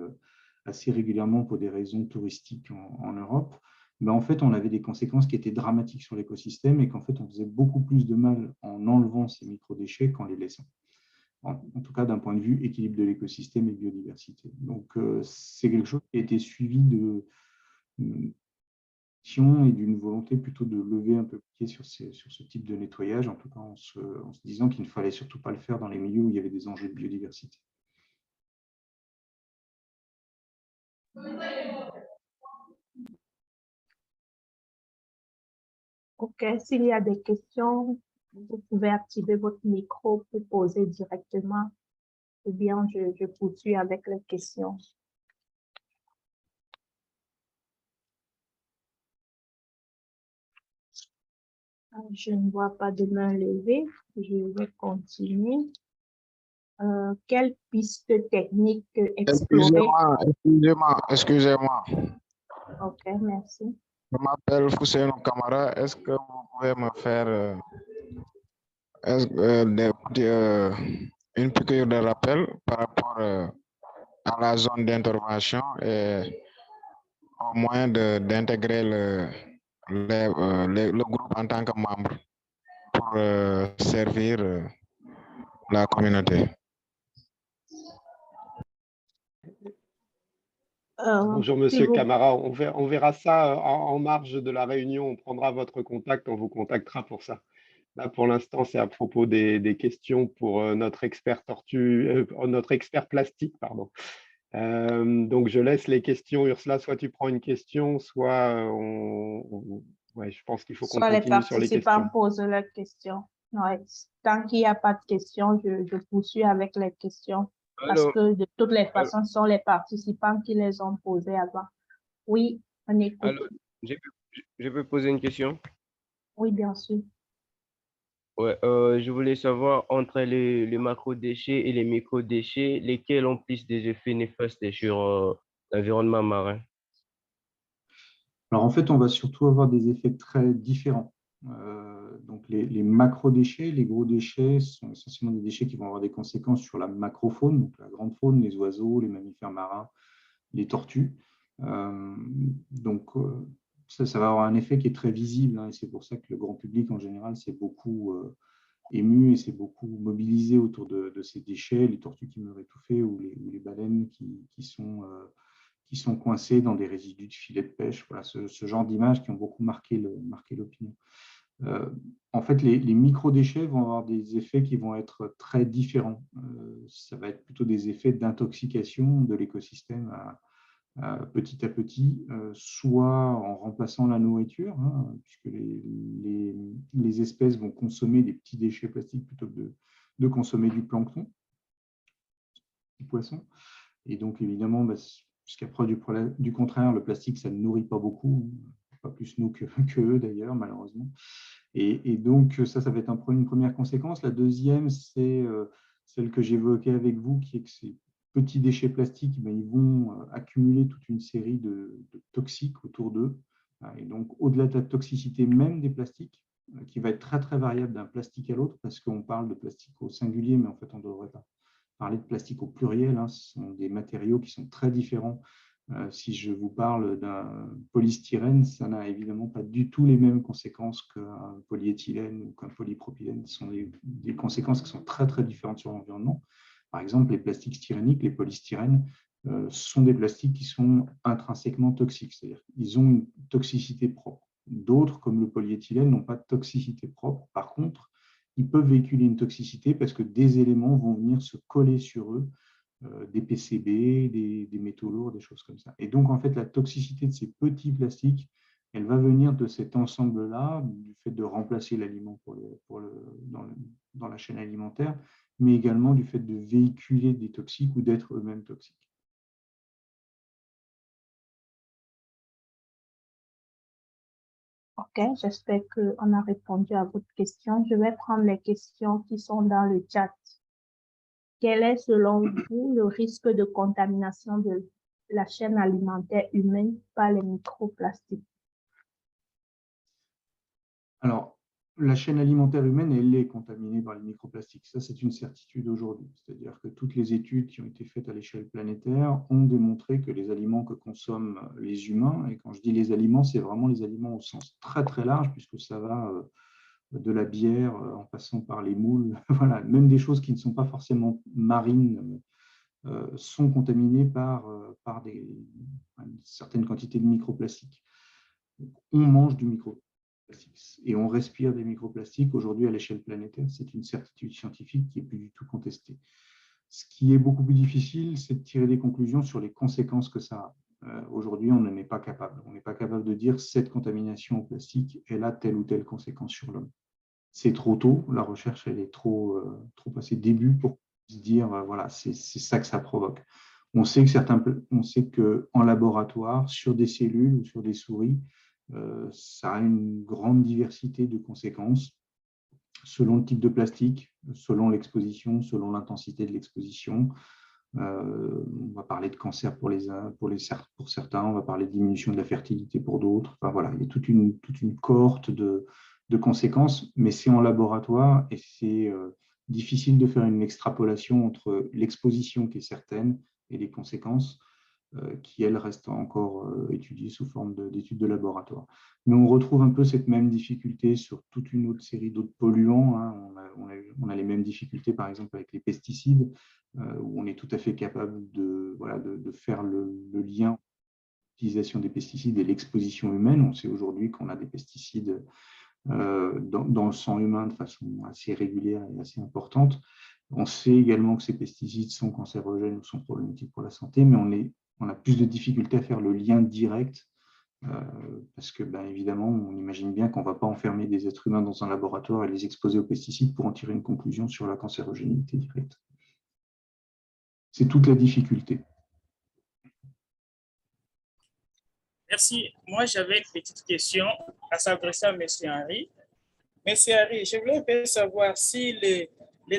assez régulièrement pour des raisons touristiques en Europe, mais en fait, on avait des conséquences qui étaient dramatiques sur l'écosystème et qu'en fait, on faisait beaucoup plus de mal en enlevant ces microdéchets qu'en les laissant. En tout cas, d'un point de vue équilibre de l'écosystème et biodiversité. Donc, c'est quelque chose qui a été suivi de et d'une volonté plutôt de lever un peu le pied sur ce type de nettoyage, en tout cas en se disant qu'il ne fallait surtout pas le faire dans les milieux où il y avait des enjeux de biodiversité. OK, s'il y a des questions, vous pouvez activer votre micro pour poser directement, ou bien je poursuis avec les questions. Je ne vois pas de main levée, je vais continuer. Quelle piste technique explorer? Excusez-moi. OK, merci. Je m'appelle Fousseinou Kamara. Est-ce que vous pouvez me faire une piqûre de rappel par rapport à la zone d'intervention et au moyen d'intégrer le groupe en tant que membre pour servir la communauté? Bonjour, Monsieur Camara. On verra ça en marge de la réunion. On prendra votre contact, on vous contactera pour ça. Là, pour l'instant, c'est à propos des questions pour notre expert notre expert plastique, pardon. Donc, je laisse les questions. Ursula, soit tu prends une question, soit ouais, je pense qu'il faut qu'on continue sur les questions. Soit les participants posent leurs questions. Ouais. Tant qu'il n'y a pas de questions, je poursuis avec les questions. Parce que de toutes les façons, ce sont les participants qui les ont posées avant. Oui, on écoute. Alors, je peux poser une question? Oui, bien sûr. Ouais, je voulais savoir entre les macro-déchets et les micro-déchets, lesquels ont plus des effets néfastes sur l'environnement marin? Alors en fait, on va surtout avoir des effets très différents. Donc les macro-déchets, les gros déchets sont essentiellement des déchets qui vont avoir des conséquences sur la macrofaune, donc la grande faune, les oiseaux, les mammifères marins, les tortues. Donc ça va avoir un effet qui est très visible, et c'est pour ça que le grand public en général s'est beaucoup ému et s'est beaucoup mobilisé autour de ces déchets, les tortues qui meurent étouffées ou les baleines qui sont coincées dans des résidus de filets de pêche. Voilà, ce genre d'images qui ont beaucoup marqué l'opinion. En fait, les micro-déchets vont avoir des effets qui vont être très différents. Ça va être plutôt des effets d'intoxication de l'écosystème petit à petit, soit en remplaçant la nourriture, puisque les espèces vont consommer des petits déchets plastiques plutôt que de consommer du plancton, du poisson. Et donc, évidemment, jusqu'à preuve du contraire, le plastique, ça ne nourrit pas beaucoup, pas plus nous que eux d'ailleurs, malheureusement. Et donc, ça va être une première conséquence. La deuxième, c'est celle que j'évoquais avec vous, qui est que ces petits déchets plastiques, ils vont accumuler toute une série de toxiques autour d'eux, Et donc, au-delà de la toxicité même des plastiques, qui va être très, très variable d'un plastique à l'autre, parce qu'on parle de plastique au singulier, mais en fait, on ne devrait pas parler de plastique au pluriel. Ce sont des matériaux qui sont très différents. Si je vous parle d'un polystyrène, ça n'a évidemment pas du tout les mêmes conséquences qu'un polyéthylène ou qu'un polypropylène. Ce sont des conséquences qui sont très, très différentes sur l'environnement. Par exemple, les plastiques styréniques, les polystyrènes, sont des plastiques qui sont intrinsèquement toxiques, c'est-à-dire qu'ils ont une toxicité propre. D'autres, comme le polyéthylène, n'ont pas de toxicité propre. Par contre, ils peuvent véhiculer une toxicité parce que des éléments vont venir se coller sur eux, des PCB, des métaux lourds, des choses comme ça. Et donc, en fait, la toxicité de ces petits plastiques, elle va venir de cet ensemble-là, du fait de remplacer l'aliment dans la chaîne alimentaire, mais également du fait de véhiculer des toxiques ou d'être eux-mêmes toxiques. OK, j'espère qu'on a répondu à votre question. Je vais prendre les questions qui sont dans le chat. Quel est, selon vous, le risque de contamination de la chaîne alimentaire humaine par les microplastiques? Alors, la chaîne alimentaire humaine, elle est contaminée par les microplastiques. Ça, c'est une certitude aujourd'hui. C'est-à-dire que toutes les études qui ont été faites à l'échelle planétaire ont démontré que les aliments que consomment les humains, et quand je dis les aliments, c'est vraiment les aliments au sens très, très large, puisque ça va de la bière en passant par les moules, voilà, même des choses qui ne sont pas forcément marines sont contaminées par une certaine quantité de microplastiques. On mange du microplastique et on respire des microplastiques aujourd'hui à l'échelle planétaire. C'est une certitude scientifique qui n'est plus du tout contestée. Ce qui est beaucoup plus difficile, c'est de tirer des conclusions sur les conséquences que ça a. Aujourd'hui, on n'en est pas capable. On n'est pas capable de dire cette contamination au plastique, elle a telle ou telle conséquence sur l'homme. C'est trop tôt, la recherche elle est trop à ses débuts pour se dire voilà, c'est ça que ça provoque. On sait qu'en laboratoire, sur des cellules ou sur des souris, ça a une grande diversité de conséquences selon le type de plastique, selon l'exposition, selon l'intensité de l'exposition. On va parler de cancer pour certains, on va parler de diminution de la fertilité pour d'autres. Enfin, voilà, il y a toute une cohorte de conséquences, mais c'est en laboratoire et c'est difficile de faire une extrapolation entre l'exposition qui est certaine et les conséquences qui, elles, restent encore étudiées sous forme d'études de laboratoire. Mais on retrouve un peu cette même difficulté sur toute une autre série d'autres polluants. On a les mêmes difficultés, par exemple, avec les pesticides, où on est tout à fait capable de faire le lien entre l'utilisation des pesticides et l'exposition humaine. On sait aujourd'hui qu'on a des pesticides dans le sang humain de façon assez régulière et assez importante. On sait également que ces pesticides sont cancérogènes ou sont problématiques pour la santé, mais on a plus de difficultés à faire le lien direct parce que, évidemment, on imagine bien qu'on ne va pas enfermer des êtres humains dans un laboratoire et les exposer aux pesticides pour en tirer une conclusion sur la cancérogénité directe. C'est toute la difficulté. Merci. Moi, j'avais une petite question à s'adresser à M. Henry. M. Henry, je voulais un peu savoir si les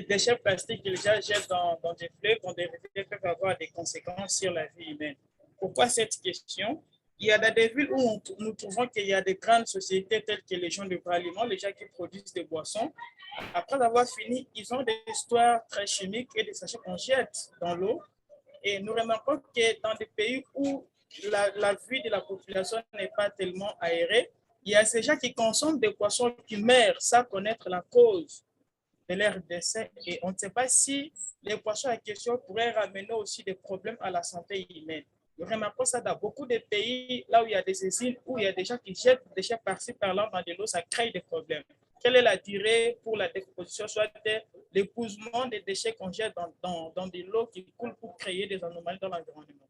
déchets plastiques qu'ils jettent dans des fleuves, dans des rivières, peuvent avoir des conséquences sur la vie humaine. Pourquoi cette question? Il y a des villes où nous trouvons qu'il y a des grandes sociétés telles que les gens de Braliment, les gens qui produisent des boissons. Après avoir fini, ils ont des histoires très chimiques et des sachets qu'on jette dans l'eau. Et nous remarquons que dans des pays où la vie de la population n'est pas tellement aérée, il y a ces gens qui consomment des poissons qui meurent sans connaître la cause de leur décès. Et on ne sait pas si les poissons en question pourraient ramener aussi des problèmes à la santé humaine. Nous remarquons ça dans beaucoup de pays, là où il y a des usines, où il y a des gens qui jettent des déchets par-ci, par-là dans de l'eau, ça crée des problèmes. Quelle est la durée pour la décomposition, soit l'épousement des déchets qu'on jette dans de l'eau qui coule pour créer des anomalies dans l'environnement?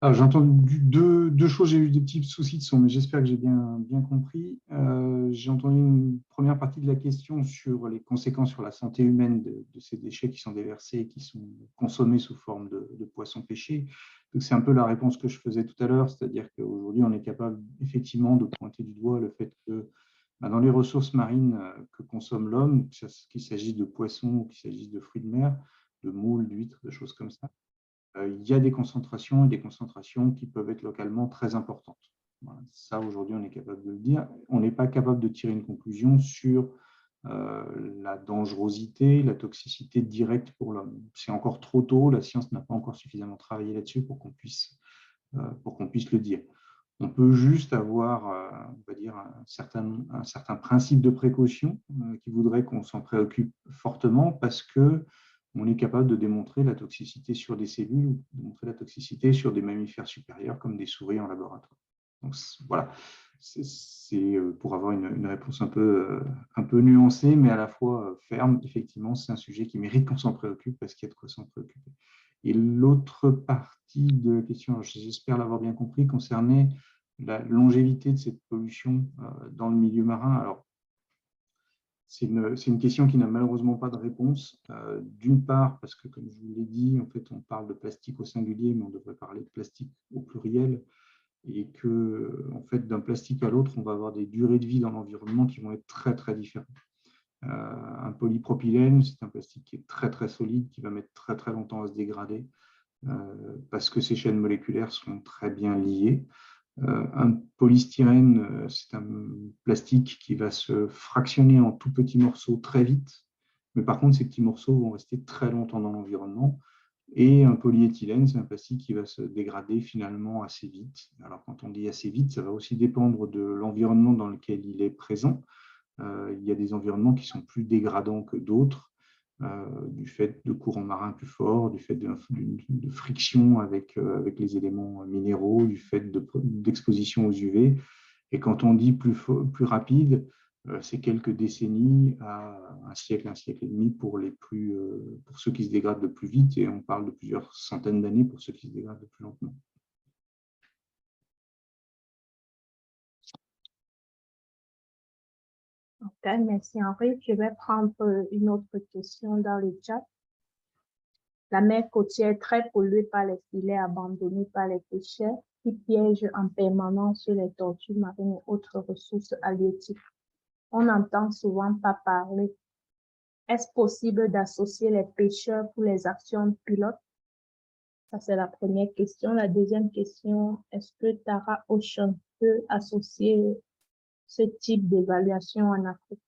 J'ai entendu deux choses, j'ai eu des petits soucis de son, mais j'espère que j'ai bien compris. J'ai entendu une première partie de la question sur les conséquences sur la santé humaine de ces déchets qui sont déversés et qui sont consommés sous forme de poissons pêchés. C'est un peu la réponse que je faisais tout à l'heure, c'est-à-dire qu'aujourd'hui, on est capable effectivement de pointer du doigt le fait que dans les ressources marines que consomme l'homme, qu'il s'agisse de poissons ou qu'il s'agisse de fruits de mer, de moules, d'huîtres, de choses comme ça, il y a des concentrations et des concentrations qui peuvent être localement très importantes. Voilà. Ça, aujourd'hui, on est capable de le dire. On n'est pas capable de tirer une conclusion sur la dangerosité, la toxicité directe pour l'homme. C'est encore trop tôt, la science n'a pas encore suffisamment travaillé là-dessus pour qu'on puisse le dire. On peut juste avoir, on va dire, un certain principe de précaution qui voudrait qu'on s'en préoccupe fortement parce qu'on est capable de démontrer la toxicité sur des cellules ou de démontrer la toxicité sur des mammifères supérieurs comme des souris en laboratoire. Donc voilà, c'est pour avoir une réponse un peu nuancée, mais à la fois ferme. Effectivement, c'est un sujet qui mérite qu'on s'en préoccupe parce qu'il y a de quoi s'en préoccuper. Et l'autre partie de la question, j'espère l'avoir bien compris, concernait la longévité de cette pollution dans le milieu marin. Alors, c'est une question qui n'a malheureusement pas de réponse. D'une part, parce que, comme je vous l'ai dit, en fait, on parle de plastique au singulier, mais on devrait parler de plastique au pluriel. Et que, en fait, d'un plastique à l'autre, on va avoir des durées de vie dans l'environnement qui vont être très, très différentes. Un polypropylène, c'est un plastique qui est très, très solide, qui va mettre très, très longtemps à se dégrader parce que ces chaînes moléculaires sont très bien liées. Un polystyrène, c'est un plastique qui va se fractionner en tout petits morceaux très vite, mais par contre, ces petits morceaux vont rester très longtemps dans l'environnement. Et un polyéthylène, c'est un plastique qui va se dégrader finalement assez vite. Alors, quand on dit assez vite, ça va aussi dépendre de l'environnement dans lequel il est présent. Il y a des environnements qui sont plus dégradants que d'autres, du fait de courants marins plus forts, du fait de friction avec les éléments minéraux, du fait d'exposition aux UV. Et quand on dit plus rapide, c'est quelques décennies à un siècle et demi pour ceux qui se dégradent le plus vite, et on parle de plusieurs centaines d'années pour ceux qui se dégradent le plus lentement. Ok, merci Henri. Je vais prendre une autre question dans le chat. La mer côtière est très polluée par les filets abandonnés par les pêcheurs qui piègent en permanence sur les tortues marines et autres ressources halieutiques. On n'entend souvent pas parler. Est-ce possible d'associer les pêcheurs pour les actions pilotes? Ça, c'est la première question. La deuxième question, est-ce que Tara Ocean peut associer ce type d'évaluation en Afrique?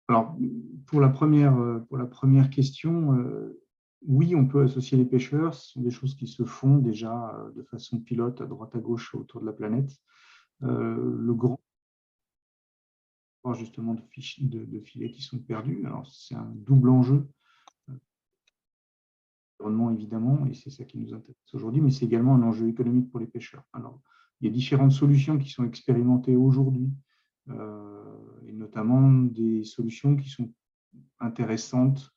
Alors, pour la première question, oui, on peut associer les pêcheurs. Ce sont des choses qui se font déjà de façon pilote à droite à gauche autour de la planète. Le grand justement de filets qui sont perdus. Alors, c'est un double enjeu. L'environnement, évidemment, et c'est ça qui nous intéresse aujourd'hui, mais c'est également un enjeu économique pour les pêcheurs. Alors, il y a différentes solutions qui sont expérimentées aujourd'hui, et notamment des solutions qui sont intéressantes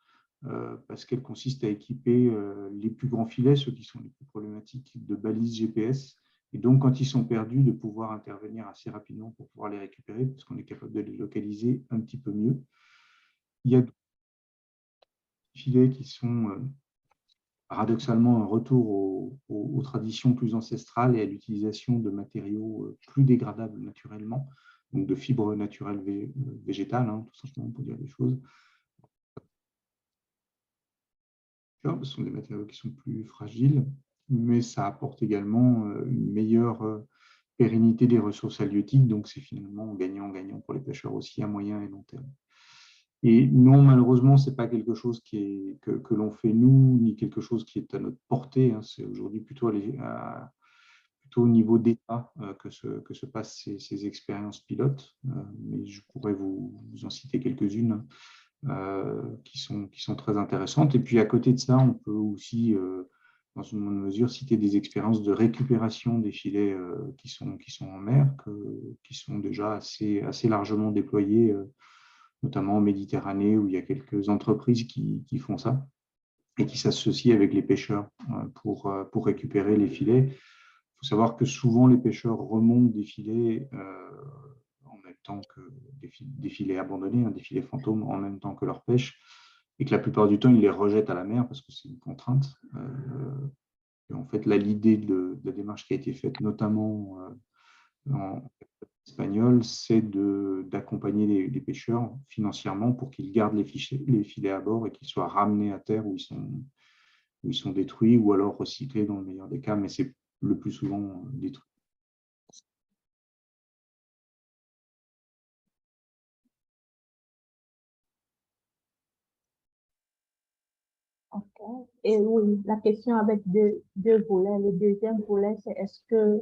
parce qu'elles consistent à équiper les plus grands filets, ceux qui sont les plus problématiques, de balises GPS, et donc quand ils sont perdus, de pouvoir intervenir assez rapidement pour pouvoir les récupérer, parce qu'on est capable de les localiser un petit peu mieux. Il y a des filets qui sont paradoxalement un retour aux traditions plus ancestrales et à l'utilisation de matériaux plus dégradables naturellement, donc de fibres naturelles végétales, hein, tout simplement pour dire des choses. Ce sont des matériaux qui sont plus fragiles, mais ça apporte également une meilleure pérennité des ressources halieutiques, donc c'est finalement gagnant-gagnant pour les pêcheurs aussi à moyen et long terme. Et non, malheureusement, ce n'est pas quelque chose que l'on fait nous, ni quelque chose qui est à notre portée. Hein. C'est aujourd'hui plutôt au niveau d'État que se passent ces expériences pilotes. Mais je pourrais vous en citer quelques-unes qui sont très intéressantes. Et puis, à côté de ça, on peut aussi, dans une moindre mesure, citer des expériences de récupération des filets qui sont en mer, qui sont déjà assez largement déployées, notamment en Méditerranée, où il y a quelques entreprises qui font ça et qui s'associent avec les pêcheurs pour récupérer les filets. Il faut savoir que souvent, les pêcheurs remontent des filets en même temps que des filets abandonnés, hein, des filets fantômes, en même temps que leur pêche, et que la plupart du temps, ils les rejettent à la mer parce que c'est une contrainte. Et en fait, là, l'idée de la démarche qui a été faite, notamment en espagnol, c'est d'accompagner les pêcheurs financièrement pour qu'ils gardent les filets à bord et qu'ils soient ramenés à terre où ils sont ils sont détruits ou alors recyclés dans le meilleur des cas, mais c'est le plus souvent détruit. Ok. Et oui, la question avec deux volets. Le deuxième volet, c'est est-ce que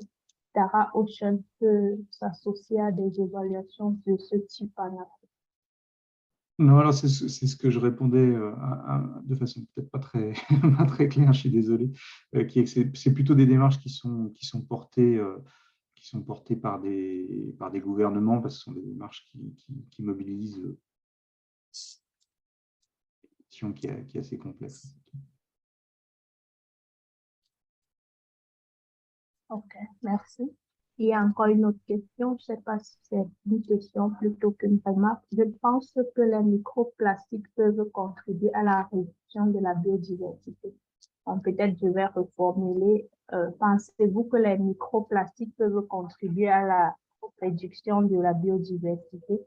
Tara Ocean peut s'associer à des évaluations de ce type en Afrique? Non, alors c'est ce que je répondais de façon peut-être pas très, pas très claire, je suis désolé, c'est plutôt des démarches qui sont portées par des gouvernements, parce que ce sont des démarches qui mobilisent une question qui est assez complexe. Ok, merci. Il y a encore une autre question. Je ne sais pas si c'est une question plutôt qu'une remarque. Je pense que les microplastiques peuvent contribuer à la réduction de la biodiversité. Donc, peut-être je vais reformuler. Pensez-vous que les microplastiques peuvent contribuer à la réduction de la biodiversité?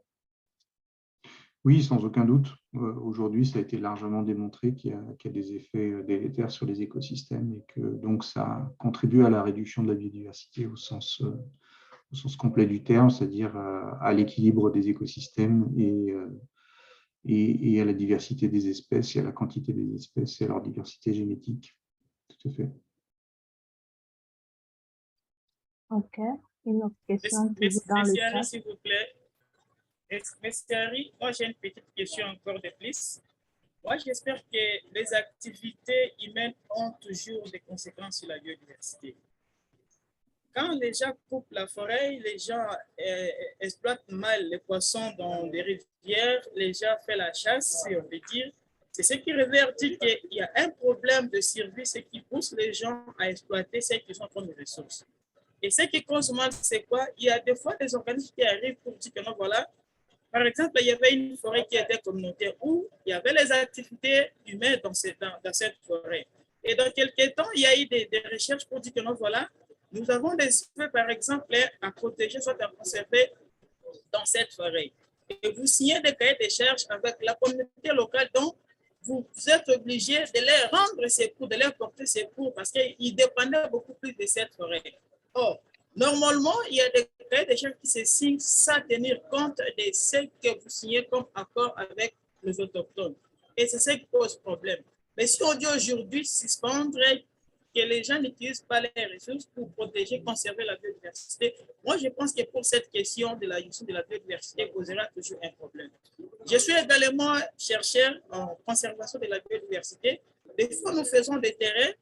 Oui, sans aucun doute. Aujourd'hui, ça a été largement démontré qu'il y a des effets délétères sur les écosystèmes et que donc ça contribue à la réduction de la biodiversité au sens complet du terme, c'est-à-dire à l'équilibre des écosystèmes et à la diversité des espèces et à la quantité des espèces et à leur diversité génétique. Tout à fait. Ok. Une autre question qui est dans le chat. S'il vous plaît. Merci, Harry. Moi, j'ai une petite question encore de plus. Moi, j'espère que les activités humaines ont toujours des conséquences sur la biodiversité. Quand les gens coupent la forêt, les gens exploitent mal les poissons dans les rivières, les gens font la chasse, si on veut dire. C'est ce qui révèle qu'il y a un problème de survie, ce qui pousse les gens à exploiter ce qui sont comme ressources. Et ce qui cause mal, c'est quoi? Il y a des fois des organismes qui arrivent pour dire que non, voilà, par exemple, il y avait une forêt qui était communautaire où il y avait les activités humaines dans cette forêt. Et dans quelques temps, il y a eu des recherches pour dire que non, voilà, nous avons des espèces, par exemple, à protéger, soit à conserver dans cette forêt. Et vous signez des cahiers de charges avec la communauté locale, donc vous êtes obligé de leur rendre ces cours, de leur porter ces cours, parce qu'ils dépendaient beaucoup plus de cette forêt. Or, normalement, il y a des cahiers de charges qui se signent sans tenir compte de ce que vous signez comme accord avec les autochtones. Et c'est ce qui pose problème. Mais si on dit aujourd'hui suspendre que les gens n'utilisent pas les ressources pour protéger, conserver la biodiversité, moi je pense que pour cette question de la gestion de la biodiversité posera toujours un problème. Je suis également chercheur en conservation de la biodiversité. Des fois, nous faisons des terrains.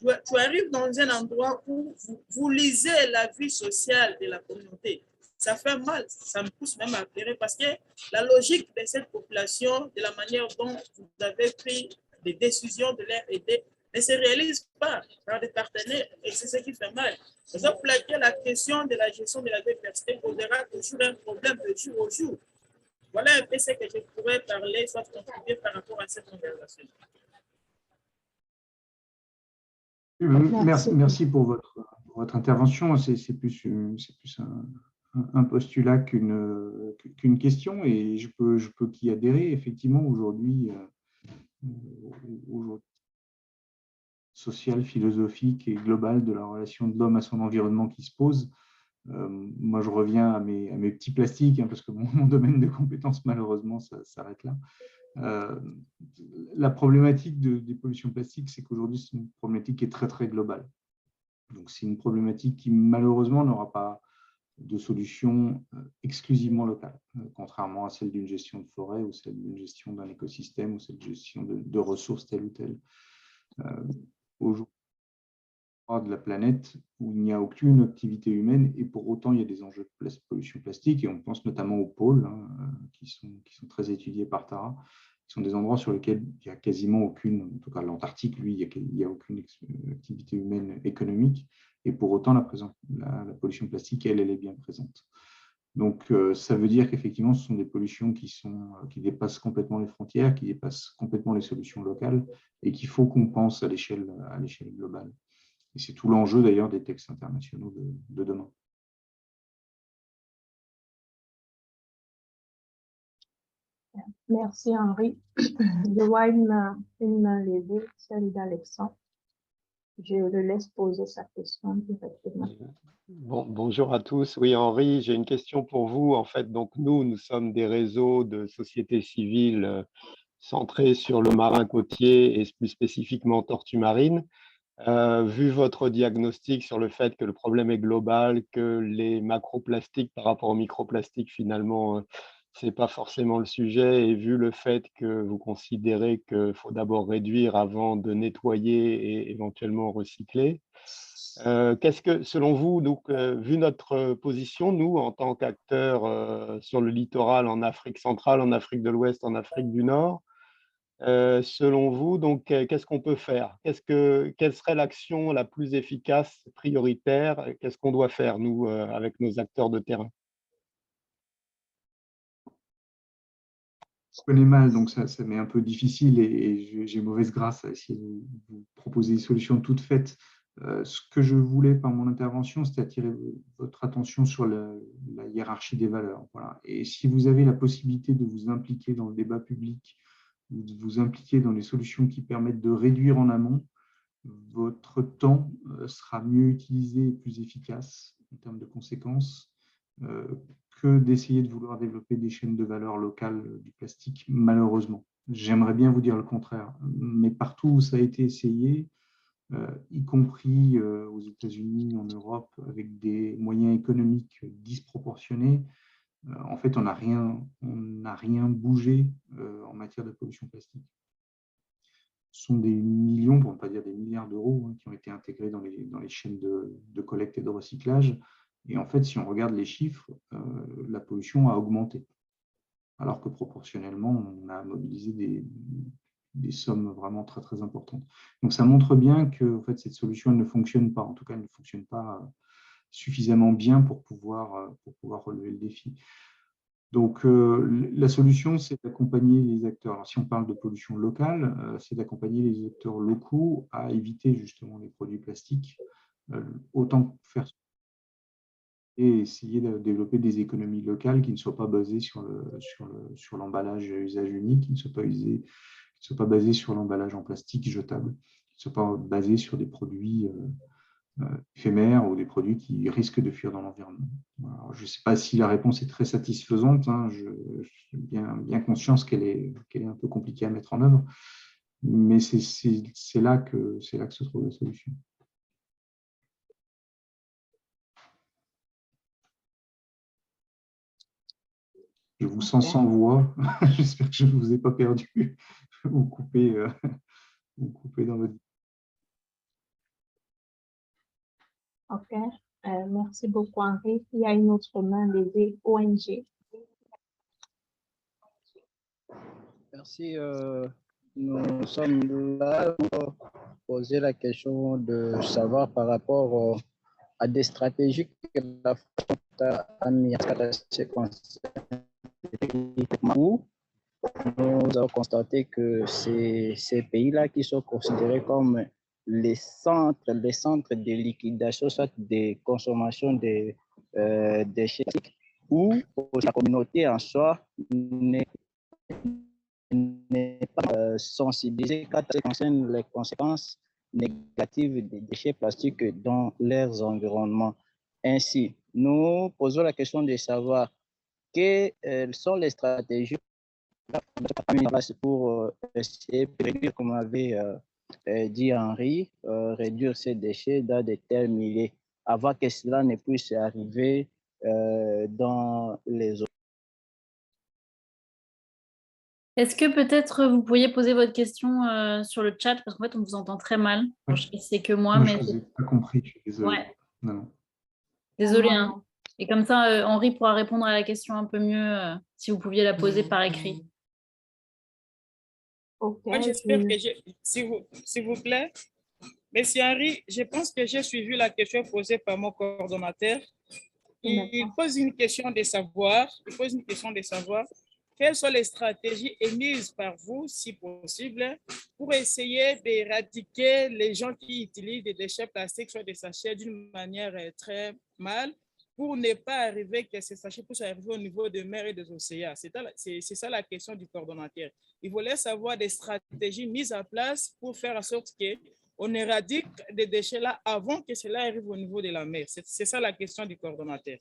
Tu arrives dans un endroit où vous lisez la vie sociale de la communauté. Ça fait mal, ça me pousse même à pleurer parce que la logique de cette population, de la manière dont vous avez pris des décisions de leur aider, ne se réalise pas par des partenaires et c'est ce qui fait mal. C'est pour laquelle la question de la gestion de la biodiversité posera toujours un problème de jour au jour. Voilà un peu ce que je pourrais parler, soit contribuer par rapport à cette conversation. Merci pour votre intervention. C'est plus un postulat qu'une question et je peux qu'y adhérer. Effectivement, aujourd'hui, social, philosophique et global de la relation de l'homme à son environnement qui se pose. Moi, je reviens à mes petits plastiques, parce que mon domaine de compétences, malheureusement, ça s'arrête là. La problématique des pollutions plastiques, c'est qu'aujourd'hui, c'est une problématique qui est très, très globale. Donc, c'est une problématique qui, malheureusement, n'aura pas de solution exclusivement locale, contrairement à celle d'une gestion de forêt ou celle d'une gestion d'un écosystème ou celle d'une gestion de ressources telle ou telle. Aujourd'hui, de la planète où il n'y a aucune activité humaine et pour autant il y a des enjeux de pollution plastique et on pense notamment aux pôles qui sont très étudiés par Tara, qui sont des endroits sur lesquels il n'y a quasiment aucune, en tout cas l'Antarctique, lui, il n'y a aucune activité humaine économique et pour autant la pollution plastique, elle est bien présente. Donc, ça veut dire qu'effectivement, ce sont des pollutions qui dépassent complètement les frontières, qui dépassent complètement les solutions locales et qu'il faut qu'on pense à l'échelle globale. Et c'est tout l'enjeu d'ailleurs des textes internationaux de demain. Merci Henri. Je vois une main levée, celle d'Alexandre. Je le laisse poser sa question directement. Bonjour à tous. Oui, Henri, j'ai une question pour vous. En fait, donc nous sommes des réseaux de sociétés civiles centrés sur le marin côtier et plus spécifiquement tortue marine. Vu votre diagnostic sur le fait que le problème est global, que les macroplastiques par rapport aux microplastiques, finalement, ce n'est pas forcément le sujet, et vu le fait que vous considérez qu'il faut d'abord réduire avant de nettoyer et éventuellement recycler, qu'est-ce que, selon vous, donc, vu notre position, nous, en tant qu'acteurs sur le littoral en Afrique centrale, en Afrique de l'Ouest, en Afrique du Nord, selon vous, donc, qu'est-ce qu'on peut faire? Quelle serait l'action la plus efficace, prioritaire? Qu'est-ce qu'on doit faire, nous, avec nos acteurs de terrain? Je connais mal, donc ça m'est un peu difficile et j'ai mauvaise grâce à essayer de vous proposer des solutions toutes faites. Ce que je voulais par mon intervention, c'est attirer votre attention sur la hiérarchie des valeurs. Voilà. Et si vous avez la possibilité de vous impliquer dans le débat public, ou de vous impliquer dans les solutions qui permettent de réduire en amont, votre temps sera mieux utilisé et plus efficace en termes de conséquences que d'essayer de vouloir développer des chaînes de valeur locales du plastique, malheureusement. J'aimerais bien vous dire le contraire, mais partout où ça a été essayé, y compris aux États-Unis, en Europe, avec des moyens économiques disproportionnés, en fait, on n'a rien bougé en matière de pollution plastique. Ce sont des millions, pour ne pas dire des milliards d'euros, qui ont été intégrés dans les chaînes de collecte et de recyclage. Et en fait, si on regarde les chiffres, la pollution a augmenté, alors que proportionnellement, on a mobilisé des sommes vraiment très, très importantes. Donc, ça montre bien que en fait, cette solution elle ne fonctionne pas. En tout cas, elle ne fonctionne pas suffisamment bien pour pouvoir relever le défi. Donc, la solution, c'est d'accompagner les acteurs. Alors, si on parle de pollution locale, c'est d'accompagner les acteurs locaux à éviter justement les produits plastiques, autant faire et essayer de développer des économies locales qui ne soient pas basées sur l'emballage à usage unique, qui ne soient pas basées sur l'emballage en plastique jetable, qui ne soient pas basées sur des produits éphémères ou des produits qui risquent de fuir dans l'environnement. Je ne sais pas si la réponse est très satisfaisante, hein, j'ai bien conscience qu'elle est un peu compliquée à mettre en œuvre, mais c'est là que se trouve la solution. Je vous sens sans voix. J'espère que je ne vous ai pas perdu ou coupé dans votre... OK. Merci beaucoup, Henri. Il y a une autre main levée, ONG. Merci. Nous sommes là pour poser la question de savoir par rapport à des stratégies que la France a mis en place où nous avons constaté que ces pays-là qui sont considérés comme les centres de liquidation, soit de consommation des déchets, où la communauté en soi n'est pas sensibilisée quand ça concerne les conséquences négatives des déchets plastiques dans leurs environnements. Ainsi, nous posons la question de savoir quelles sont les stratégies pour essayer de réduire, comme avait dit Henri, réduire ces déchets dans de tels milliers avant que cela ne puisse arriver dans les autres. Est-ce que peut-être vous pourriez poser votre question sur le chat, parce qu'en fait, on vous entend très mal. Oui. Je sais que c'est que moi, Moi, mais... je ne vous ai pas compris, je suis désolé. Ouais. Non. Désolée, hein. Et comme ça, Henri pourra répondre à la question un peu mieux si vous pouviez la poser par écrit. OK. Moi, j'espère que s'il vous plaît, Monsieur Henri, je pense que j'ai suivi la question posée par mon coordonnateur. Il pose une question de savoir, quelles sont les stratégies émises par vous, si possible, pour essayer d'éradiquer les gens qui utilisent des déchets plastiques, soit des sachets, d'une manière très mal, pour ne pas arriver que ces sachets puissent arriver au niveau des mers et des océans? C'est ça la question du coordonnateur. Il voulait savoir des stratégies mises en place pour faire en sorte qu'on éradique des déchets là avant que cela arrive au niveau de la mer. C'est ça la question du coordonnateur.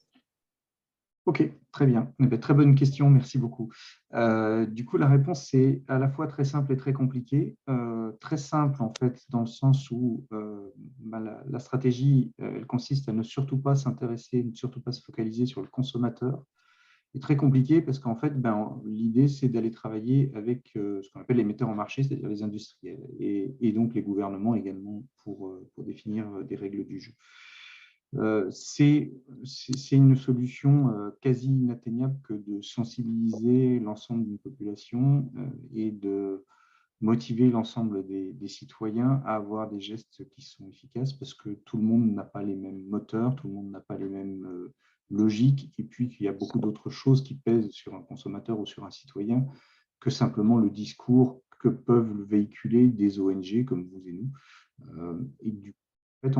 Ok, très bien. Très bonne question, merci beaucoup. Du coup, la réponse, c'est à la fois très simple et très compliquée. Très simple, en fait, dans le sens où la stratégie, elle consiste à ne surtout pas s'intéresser, ne surtout pas se focaliser sur le consommateur. Et très compliqué parce qu'en fait, l'idée, c'est d'aller travailler avec ce qu'on appelle les metteurs en marché, c'est-à-dire les industriels, et donc les gouvernements également pour définir des règles du jeu. C'est une solution quasi inatteignable que de sensibiliser l'ensemble d'une population et de motiver l'ensemble des citoyens à avoir des gestes qui sont efficaces parce que tout le monde n'a pas les mêmes moteurs, tout le monde n'a pas les mêmes logiques et puis qu'il y a beaucoup d'autres choses qui pèsent sur un consommateur ou sur un citoyen que simplement le discours que peuvent véhiculer des ONG comme vous et nous. Et du coup, en fait,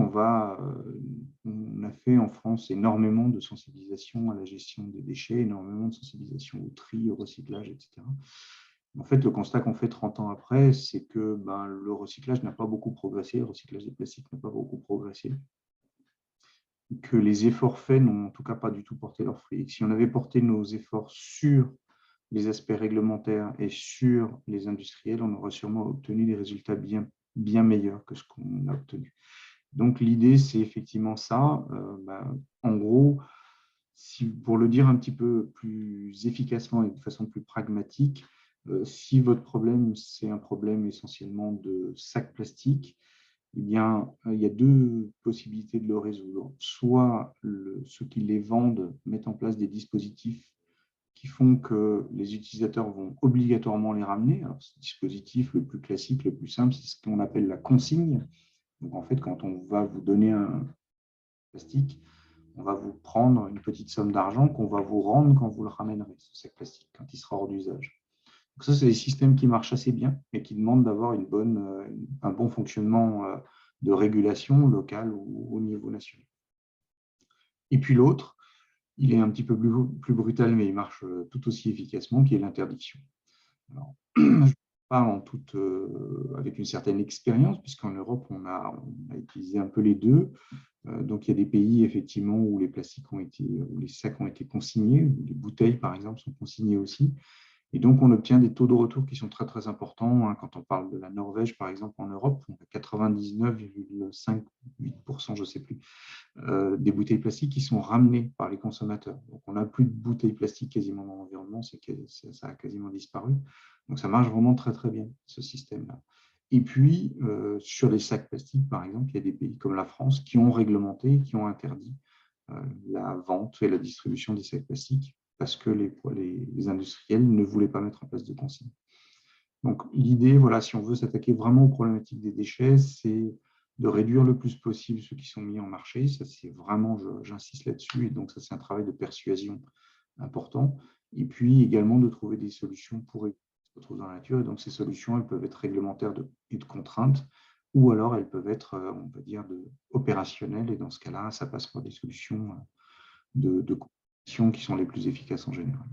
on a fait en France énormément de sensibilisation à la gestion des déchets, énormément de sensibilisation au tri, au recyclage, etc. En fait, le constat qu'on fait 30 ans après, c'est que le recyclage n'a pas beaucoup progressé, le recyclage des plastiques n'a pas beaucoup progressé, que les efforts faits n'ont en tout cas pas du tout porté leurs fruits. Et si on avait porté nos efforts sur les aspects réglementaires et sur les industriels, on aurait sûrement obtenu des résultats bien meilleurs que ce qu'on a obtenu. Donc, l'idée, c'est effectivement ça. En gros, pour le dire un petit peu plus efficacement et de façon plus pragmatique, si votre problème, c'est un problème essentiellement de sacs plastiques, eh bien, il y a deux possibilités de le résoudre. Soit ceux qui les vendent mettent en place des dispositifs qui font que les utilisateurs vont obligatoirement les ramener. Alors, ce dispositif le plus classique, le plus simple, c'est ce qu'on appelle la consigne. Donc, en fait, quand on va vous donner un plastique, on va vous prendre une petite somme d'argent qu'on va vous rendre quand vous le ramènerez, ce sac plastique, quand il sera hors d'usage. Donc ça, c'est des systèmes qui marchent assez bien et qui demandent d'avoir un bon fonctionnement de régulation locale ou au niveau national. Et puis l'autre, il est un petit peu plus brutal, mais il marche tout aussi efficacement, qui est l'interdiction. Alors, je parle avec une certaine expérience, puisqu'en Europe, on a utilisé un peu les deux. Donc, il y a des pays, effectivement, où les plastiques où les sacs ont été consignés, où les bouteilles, par exemple, sont consignées aussi. Et donc, on obtient des taux de retour qui sont très, très importants. Quand on parle de la Norvège, par exemple, en Europe, on a 99,58%, je ne sais plus, des bouteilles plastiques qui sont ramenées par les consommateurs. Donc, on n'a plus de bouteilles plastiques quasiment dans l'environnement, ça a quasiment disparu. Donc, ça marche vraiment très, très bien, ce système-là. Et puis, sur les sacs plastiques, par exemple, il y a des pays comme la France qui ont réglementé, qui ont interdit la vente et la distribution des sacs plastiques parce que les industriels ne voulaient pas mettre en place de consignes. Donc, l'idée, voilà, si on veut s'attaquer vraiment aux problématiques des déchets, c'est de réduire le plus possible ceux qui sont mis en marché. Ça, c'est vraiment, j'insiste là-dessus, et donc ça, c'est un travail de persuasion important. Et puis également de trouver des solutions pour éviter ce qu'on trouve dans la nature. Et donc, ces solutions, elles peuvent être réglementaires et de contraintes, ou alors elles peuvent être, on va dire, opérationnelles. Et dans ce cas-là, ça passe par des solutions de qui sont les plus efficaces en général.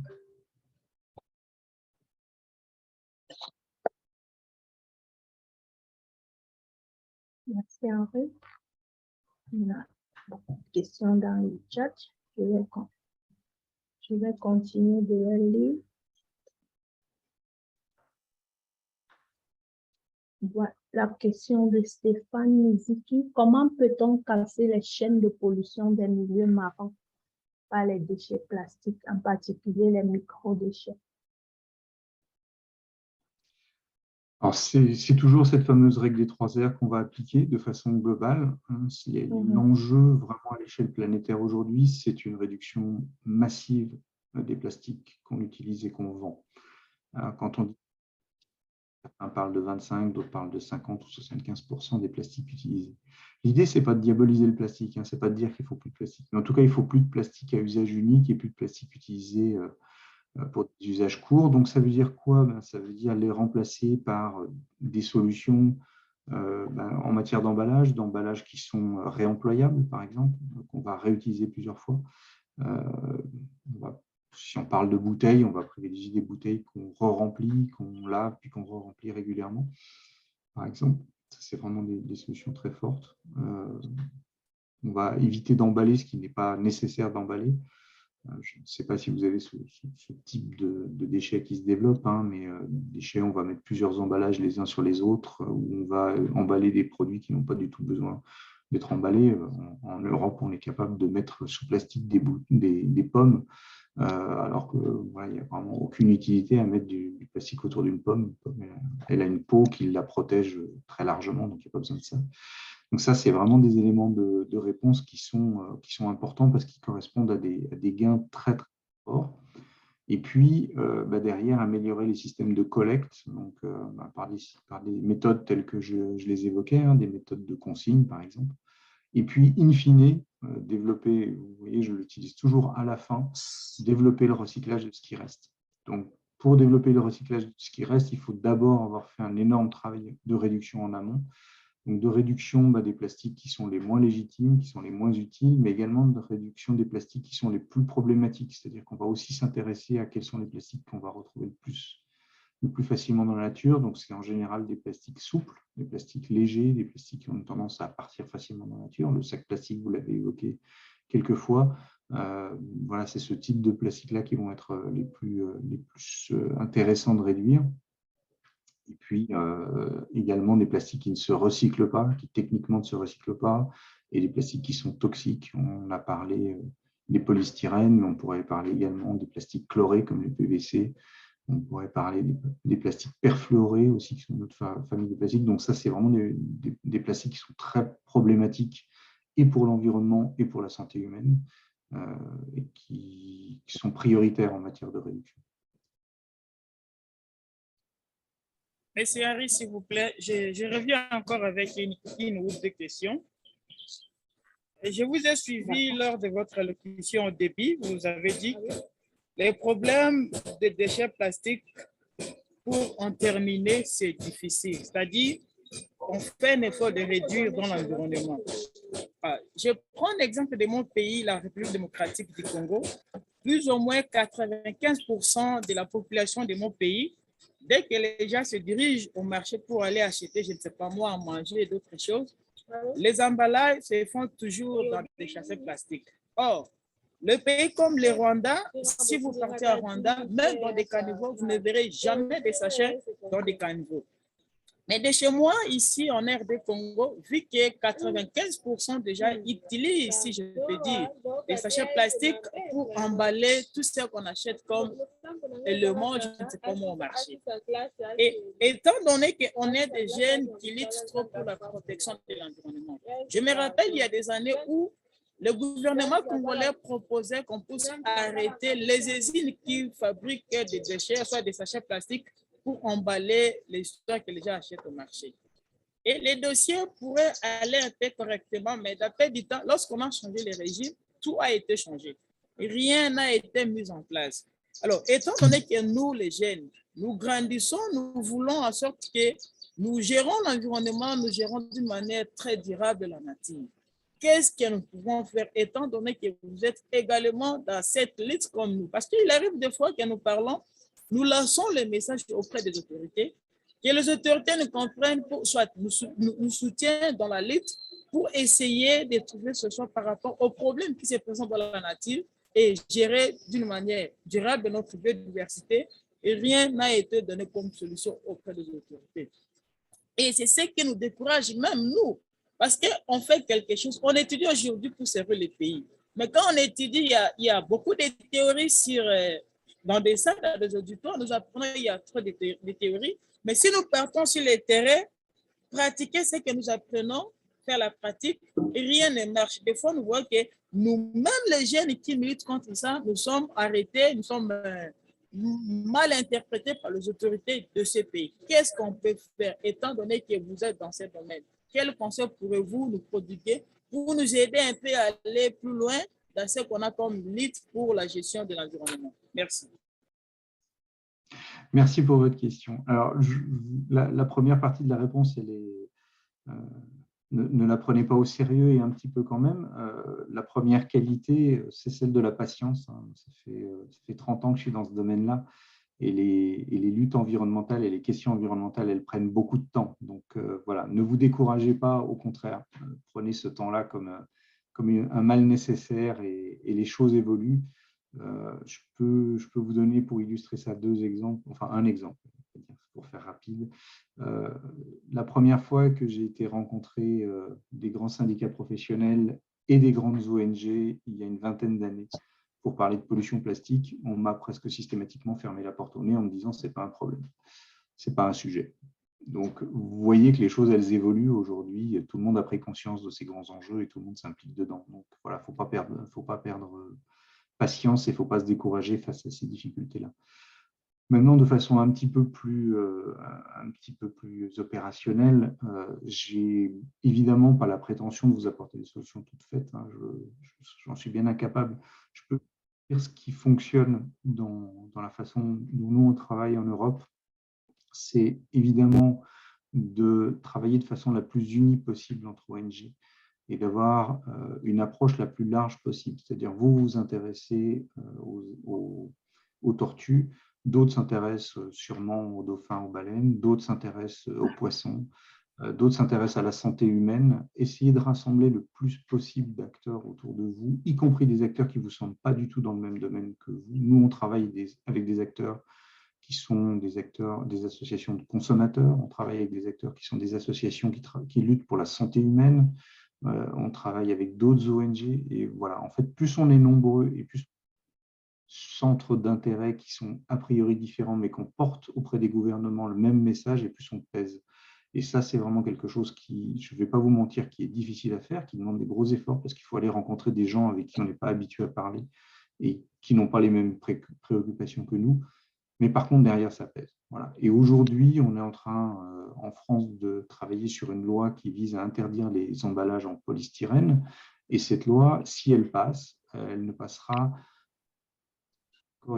Merci Henri. Il y a beaucoup de questions dans le chat. Je vais continuer de les lire. Voilà la question de Stéphane Niziki. Comment peut-on casser les chaînes de pollution des milieux marins par les déchets plastiques, en particulier les micro-déchets? Alors, c'est toujours cette fameuse règle des 3 R qu'on va appliquer de façon globale. L'enjeu vraiment à l'échelle planétaire aujourd'hui, c'est une réduction massive des plastiques qu'on utilise et qu'on vend. Quand on dit, certains parlent de 25, d'autres parlent de 50 ou 75% des plastiques utilisés. L'idée, ce n'est pas de diaboliser le plastique, ce n'est pas de dire qu'il ne faut plus de plastique. Mais en tout cas, il ne faut plus de plastique à usage unique et plus de plastique utilisé pour des usages courts. Donc, ça veut dire quoi? Ça veut dire les remplacer par des solutions en matière d'emballages qui sont réemployables, par exemple, qu'on va réutiliser plusieurs fois. Si on parle de bouteilles, on va privilégier des bouteilles qu'on re-remplit, qu'on lave, puis qu'on re-remplit régulièrement, par exemple. C'est vraiment des solutions très fortes. On va éviter d'emballer ce qui n'est pas nécessaire d'emballer. Je ne sais pas si vous avez ce type de déchets qui se développent, hein, mais déchets, on va mettre plusieurs emballages les uns sur les autres, où on va emballer des produits qui n'ont pas du tout besoin d'être emballés. En Europe, on est capable de mettre sous plastique des pommes, alors qu'il n'y a vraiment aucune utilité à mettre du plastique autour d'une pomme. Elle a une peau qui la protège très largement, donc il n'y a pas besoin de ça. Donc ça, c'est vraiment des éléments de réponse qui sont importants parce qu'ils correspondent à des gains très, très forts. Et puis, derrière, améliorer les systèmes de collecte donc, par des méthodes telles que je les évoquais, hein, des méthodes de consigne, par exemple. Et puis, in fine, développer, vous voyez, je l'utilise toujours à la fin, développer le recyclage de ce qui reste. Donc, pour développer le recyclage de ce qui reste, il faut d'abord avoir fait un énorme travail de réduction en amont. Donc, de réduction des plastiques qui sont les moins légitimes, qui sont les moins utiles, mais également de réduction des plastiques qui sont les plus problématiques. C'est-à-dire qu'on va aussi s'intéresser à quels sont les plastiques qu'on va retrouver le plus facilement dans la nature. Donc, c'est en général des plastiques souples, des plastiques légers, des plastiques qui ont tendance à partir facilement dans la nature. Le sac plastique, vous l'avez évoqué quelques fois. Voilà, c'est ce type de plastique-là qui vont être les plus intéressants de réduire. Et puis, également des plastiques qui ne se recyclent pas, qui techniquement ne se recyclent pas, et des plastiques qui sont toxiques. On a parlé des polystyrènes, mais on pourrait parler également des plastiques chlorés comme les PVC. On pourrait parler des plastiques perfluorés aussi, qui sont une autre famille de plastiques. Donc ça, c'est vraiment des plastiques qui sont très problématiques et pour l'environnement et pour la santé humaine, et qui sont prioritaires en matière de réduction. Monsieur Henry, s'il vous plaît, je reviens encore avec une ou deux questions. Je vous ai suivi lors de votre allocution au début. Vous avez dit que les problèmes des déchets plastiques, pour en terminer, c'est difficile. C'est-à-dire, on fait un effort de réduire dans l'environnement. Je prends l'exemple de mon pays, la République démocratique du Congo. Plus ou moins 95% de la population de mon pays, dès que les gens se dirigent au marché pour aller acheter, je ne sais pas moi, à manger et d'autres choses, les emballages se font toujours dans des sachets plastiques. Or, le pays comme le Rwanda, si vous partez à Rwanda, même dans des caniveaux, vous ne verrez jamais des sachets dans des caniveaux. Mais de chez moi, ici en RD Congo, vu que 95% déjà utilisent, si je peux dire, des sachets plastiques pour emballer tout ce qu'on achète comme éléments, je ne sais pas moi, au marché. Et étant donné qu'on est des jeunes qui luttent trop pour la protection de l'environnement, je me rappelle il y a des années où le gouvernement congolais proposait qu'on puisse arrêter les usines qui fabriquent des déchets, soit des sachets plastiques, pour emballer les stocks que les gens achètent au marché. Et les dossiers pourraient aller un peu correctement, mais d'après du temps, lorsqu'on a changé les régimes, tout a été changé. Rien n'a été mis en place. Alors, étant donné que nous, les jeunes, nous grandissons, nous voulons en sorte que nous gérons l'environnement, nous gérons d'une manière très durable la nature. Qu'est-ce que nous pouvons faire étant donné que vous êtes également dans cette lutte comme nous? Parce qu'il arrive des fois que nous parlons, nous lançons le message auprès des autorités, que les autorités nous comprennent, soit nous soutiennent dans la lutte pour essayer de trouver ce choix par rapport aux problèmes qui se présentent dans la nature et gérer d'une manière durable notre biodiversité. Et rien n'a été donné comme solution auprès des autorités. Et c'est ce qui nous décourage, même nous, parce qu'on fait quelque chose. On étudie aujourd'hui pour servir les pays. Mais quand on étudie, il y a beaucoup de théories sur... Dans des salles, dans des auditoires, nous apprenons qu'il y a trop de théories. Mais si nous partons sur les terrains, pratiquer ce que nous apprenons, faire la pratique, rien ne marche. Des fois, nous voyons que nous-mêmes, les jeunes qui militent contre ça, nous sommes arrêtés, nous sommes mal interprétés par les autorités de ce pays. Qu'est-ce qu'on peut faire, étant donné que vous êtes dans ce domaine? Quel conseil pourrez-vous nous prodiguer pour nous aider un peu à aller plus loin dans ce qu'on a comme lutte pour la gestion de l'environnement? Merci. Merci pour votre question. Alors, la première partie de la réponse, ne la prenez pas au sérieux et un petit peu quand même. La première qualité, c'est celle de la patience. Hein. Ça fait 30 ans que je suis dans ce domaine-là. Et les luttes environnementales et les questions environnementales, elles prennent beaucoup de temps. Donc voilà, ne vous découragez pas, au contraire. Prenez ce temps-là comme un mal nécessaire et les choses évoluent. Je peux vous donner pour illustrer ça deux exemples, enfin un exemple, pour faire rapide. La première fois que j'ai été rencontrer des grands syndicats professionnels et des grandes ONG, il y a une vingtaine d'années, pour parler de pollution plastique, on m'a presque systématiquement fermé la porte au nez en me disant c'est pas un problème, c'est pas un sujet. Donc, vous voyez que les choses, elles évoluent aujourd'hui. Tout le monde a pris conscience de ces grands enjeux et tout le monde s'implique dedans. Donc, voilà, faut pas perdre patience et il ne faut pas se décourager face à ces difficultés-là. Maintenant, de façon un petit peu plus opérationnelle, j'ai évidemment pas la prétention de vous apporter des solutions toutes faites. Hein, j'en suis bien incapable. Je peux dire ce qui fonctionne dans la façon dont nous on travaille en Europe, c'est évidemment de travailler de façon la plus unie possible entre ONG et d'avoir une approche la plus large possible. C'est-à-dire, vous vous intéressez aux tortues, d'autres s'intéressent sûrement aux dauphins, aux baleines, d'autres s'intéressent aux poissons, d'autres s'intéressent à la santé humaine. Essayez de rassembler le plus possible d'acteurs autour de vous, y compris des acteurs qui ne vous semblent pas du tout dans le même domaine que vous. Nous, on travaille avec des acteurs qui sont des associations de consommateurs, on travaille avec des acteurs qui sont des associations qui luttent pour la santé humaine, on travaille avec d'autres ONG, et voilà, en fait, plus on est nombreux et plus centres d'intérêt qui sont a priori différents, mais qu'on porte auprès des gouvernements le même message, et plus on pèse. Et ça, c'est vraiment quelque chose qui, je ne vais pas vous mentir, qui est difficile à faire, qui demande des gros efforts, parce qu'il faut aller rencontrer des gens avec qui on n'est pas habitué à parler et qui n'ont pas les mêmes préoccupations que nous. Mais par contre, derrière, ça pèse. Voilà. Et aujourd'hui, on est en train, en France, de travailler sur une loi qui vise à interdire les emballages en polystyrène. Et cette loi, si elle passe, elle ne passera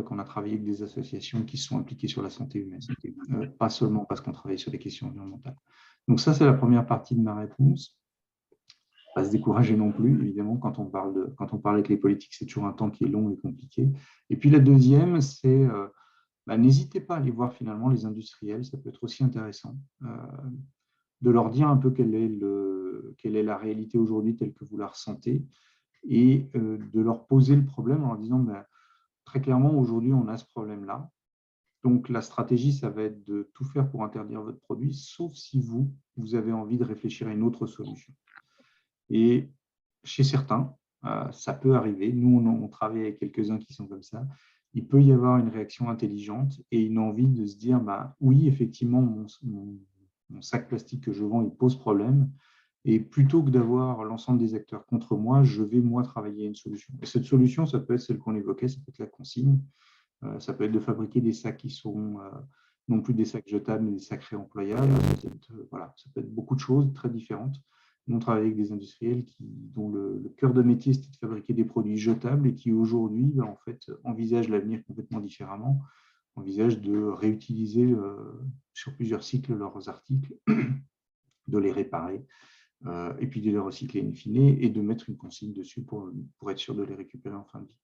et qu'on a travaillé avec des associations qui sont impliquées sur la santé humaine, pas seulement parce qu'on travaille sur les questions environnementales. Donc ça, c'est la première partie de ma réponse. Pas se décourager non plus, évidemment, quand on parle avec les politiques, c'est toujours un temps qui est long et compliqué. Et puis la deuxième, c'est n'hésitez pas à aller voir finalement les industriels, ça peut être aussi intéressant, de leur dire un peu quelle est la réalité aujourd'hui telle que vous la ressentez, et de leur poser le problème en leur disant très clairement, aujourd'hui, on a ce problème-là. Donc, la stratégie, ça va être de tout faire pour interdire votre produit, sauf si vous avez envie de réfléchir à une autre solution. Et chez certains, ça peut arriver. Nous, on travaille avec quelques-uns qui sont comme ça. Il peut y avoir une réaction intelligente et une envie de se dire, oui, effectivement, mon sac plastique que je vends, il pose problème. Et plutôt que d'avoir l'ensemble des acteurs contre moi, je vais, moi, travailler à une solution. Et cette solution, ça peut être celle qu'on évoquait, ça peut être la consigne. Ça peut être de fabriquer des sacs qui sont non plus des sacs jetables, mais des sacs réemployables. Ça peut être beaucoup de choses très différentes. Nous, on travaille avec des industriels dont le cœur de métier, c'était de fabriquer des produits jetables et qui, aujourd'hui, en fait, envisagent l'avenir complètement différemment, envisagent de réutiliser sur plusieurs cycles leurs articles, de les réparer, et puis de les recycler in fine et de mettre une consigne dessus pour être sûr de les récupérer en fin de vie.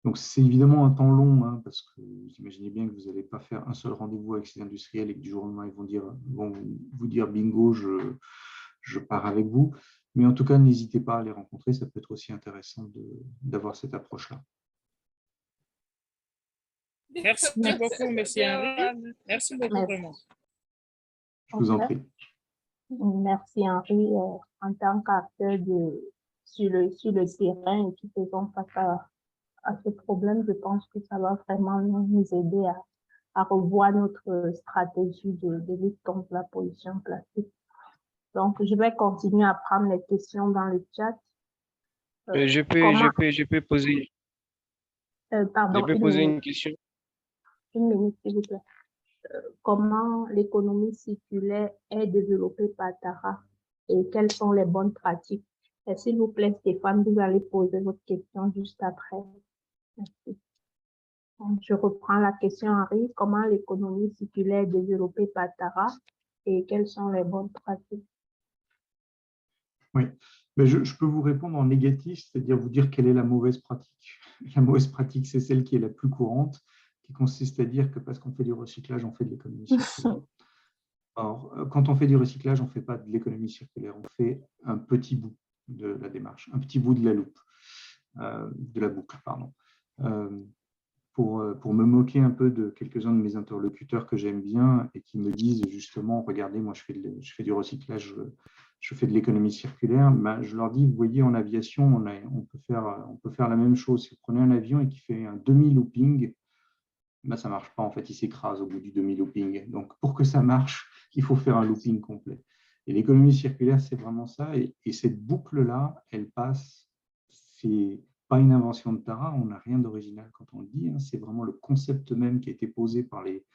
Donc, c'est évidemment un temps long, parce que vous imaginez bien que vous n'allez pas faire un seul rendez-vous avec ces industriels et que du jour au lendemain, ils vont vous dire bingo, je pars avec vous. Mais en tout cas, n'hésitez pas à les rencontrer, ça peut être aussi intéressant d'avoir cette approche-là. Merci beaucoup, M. Henri. Merci beaucoup, vraiment. Je vous en prie. Merci, Henri. En tant qu'acteur sur le terrain et qui faisons face à ce problème, je pense que ça va vraiment nous aider à revoir notre stratégie de lutte contre la pollution plastique. Donc, je vais continuer à prendre les questions dans le chat. Je peux poser, pardon, je peux poser une question. Une minute, s'il vous plaît. Comment l'économie circulaire est développée par Tara et quelles sont les bonnes pratiques? Et s'il vous plaît, Stéphane, vous allez poser votre question juste après. Merci. Donc, je reprends la question, Henri. Comment l'économie circulaire est développée par Tara et quelles sont les bonnes pratiques? Oui, mais je peux vous répondre en négatif, c'est-à-dire vous dire quelle est la mauvaise pratique. La mauvaise pratique, c'est celle qui est la plus courante, qui consiste à dire que parce qu'on fait du recyclage, on fait de l'économie circulaire. Alors, quand on fait du recyclage, on ne fait pas de l'économie circulaire, on fait un petit bout de la démarche, un petit bout de la loupe, de la boucle, pardon. Pour me moquer un peu de quelques-uns de mes interlocuteurs que j'aime bien et qui me disent justement, regardez, moi je fais du recyclage, je fais de l'économie circulaire, ben, je leur dis, vous voyez, en aviation, on peut faire la même chose. Si vous prenez un avion et qui fait un demi-looping, ben, ça ne marche pas, en fait, il s'écrase au bout du demi-looping. Donc, pour que ça marche, il faut faire un looping complet. Et l'économie circulaire, c'est vraiment ça. Et cette boucle-là, elle passe, c'est pas une invention de Tara, on n'a rien d'original quand on le dit, hein. C'est vraiment le concept même qui a été posé par les